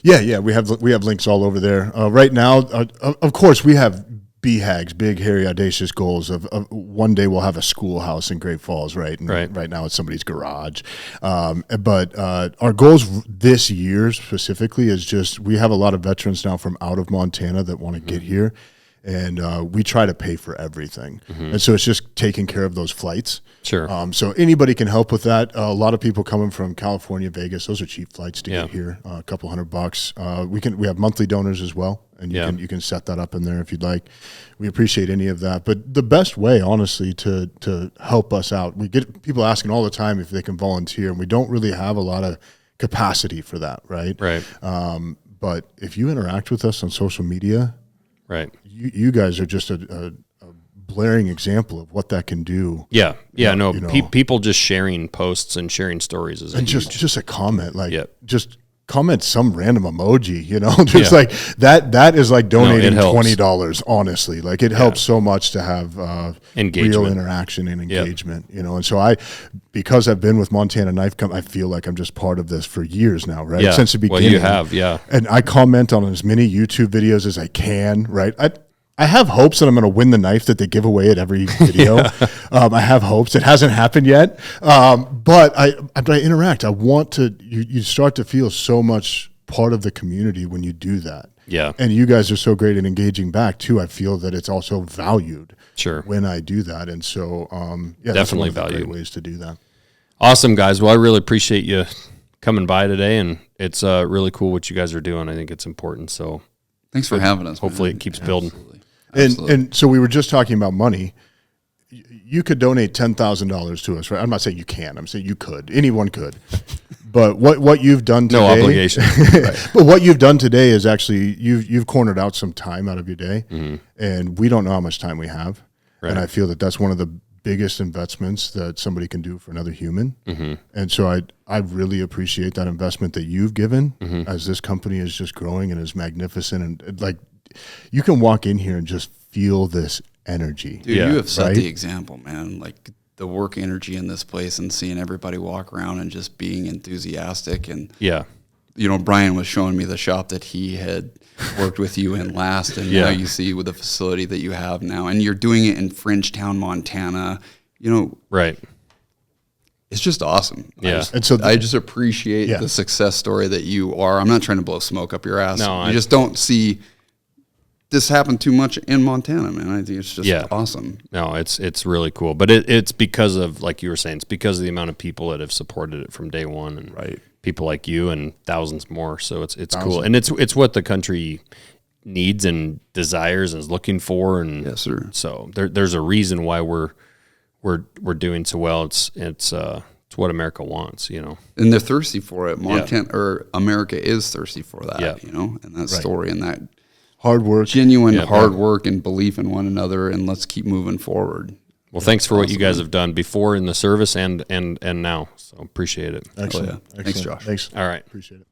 Yeah. We have links all over there. Right now, of course, we have BHAGs, big, hairy, audacious goals of one day we'll have a schoolhouse in Great Falls, right? And right now it's somebody's garage. But our goals this year specifically is just, we have a lot of veterans now from out of Montana that want to get here. And we try to pay for everything. And so it's just taking care of those flights. Sure. So anybody can help with that. A lot of people coming from California, Vegas, those are cheap flights to get here, a couple $100. We have monthly donors as well, and you can set that up in there if you'd like. We appreciate any of that. But the best way, honestly, to help us out, we get people asking all the time if they can volunteer, and we don't really have a lot of capacity for that, right? Right. But if you interact with us on social media, right, you guys are just a blaring example of what that can do. Yeah. People just sharing posts and sharing stories is just a comment, like just comment some random emoji, just like that is like donating $20, honestly. Like it helps so much to have real interaction and engagement, and so because I've been with Montana Knife Company, I feel like I'm just part of this for years now, right? Since the beginning. Well, you have, and I comment on as many YouTube videos as I can, right? I have hopes that I'm going to win the knife that they give away at every video. I have hopes. It hasn't happened yet. But I interact. I want to, you start to feel so much part of the community when you do that. Yeah. And you guys are so great at engaging back too. I feel that it's also valued when I do that. And so, definitely that's one of the valued. great ways to do that. Awesome, guys. Well, I really appreciate you coming by today, and it's really cool what you guys are doing. I think it's important. So thanks for having us. Hopefully it keeps building. And so we were just talking about money. You could donate $10,000 to us, right? I'm not saying you can. I'm saying you could. Anyone could. But what you've done today, no obligation. But what you've done today is actually you've cornered out some time out of your day, and we don't know how much time we have. Right. And I feel that that's one of the biggest investments that somebody can do for another human. And so I really appreciate that investment that you've given as this company is just growing and is magnificent, and like. You can walk in here and just feel this energy. Dude, you have set the example, man. Like the work energy in this place and seeing everybody walk around and just being enthusiastic. And, Bryon was showing me the shop that he had worked with you in last. And now you see with the facility that you have now. And you're doing it in Fringetown, Montana. Right. It's just awesome. Yeah. I just appreciate the success story that you are. I'm not trying to blow smoke up your ass. No, you just don't see this happened too much in Montana, man. I think it's just awesome. No, it's really cool. But it's because of, like you were saying, it's because of the amount of people that have supported it from day one, and people like you and thousands more. So it's cool. And it's what the country needs and desires and is looking for. And yes, sir. So there's a reason why we're doing so well. It's what America wants, And they're thirsty for it. Montana or America is thirsty for that, and that story and that hard work, genuine hard work and belief in one another, and let's keep moving forward. Well, thanks for what you guys have done before in the service and now. So appreciate it. Excellent. Thanks, Josh. Thanks. All right. Appreciate it.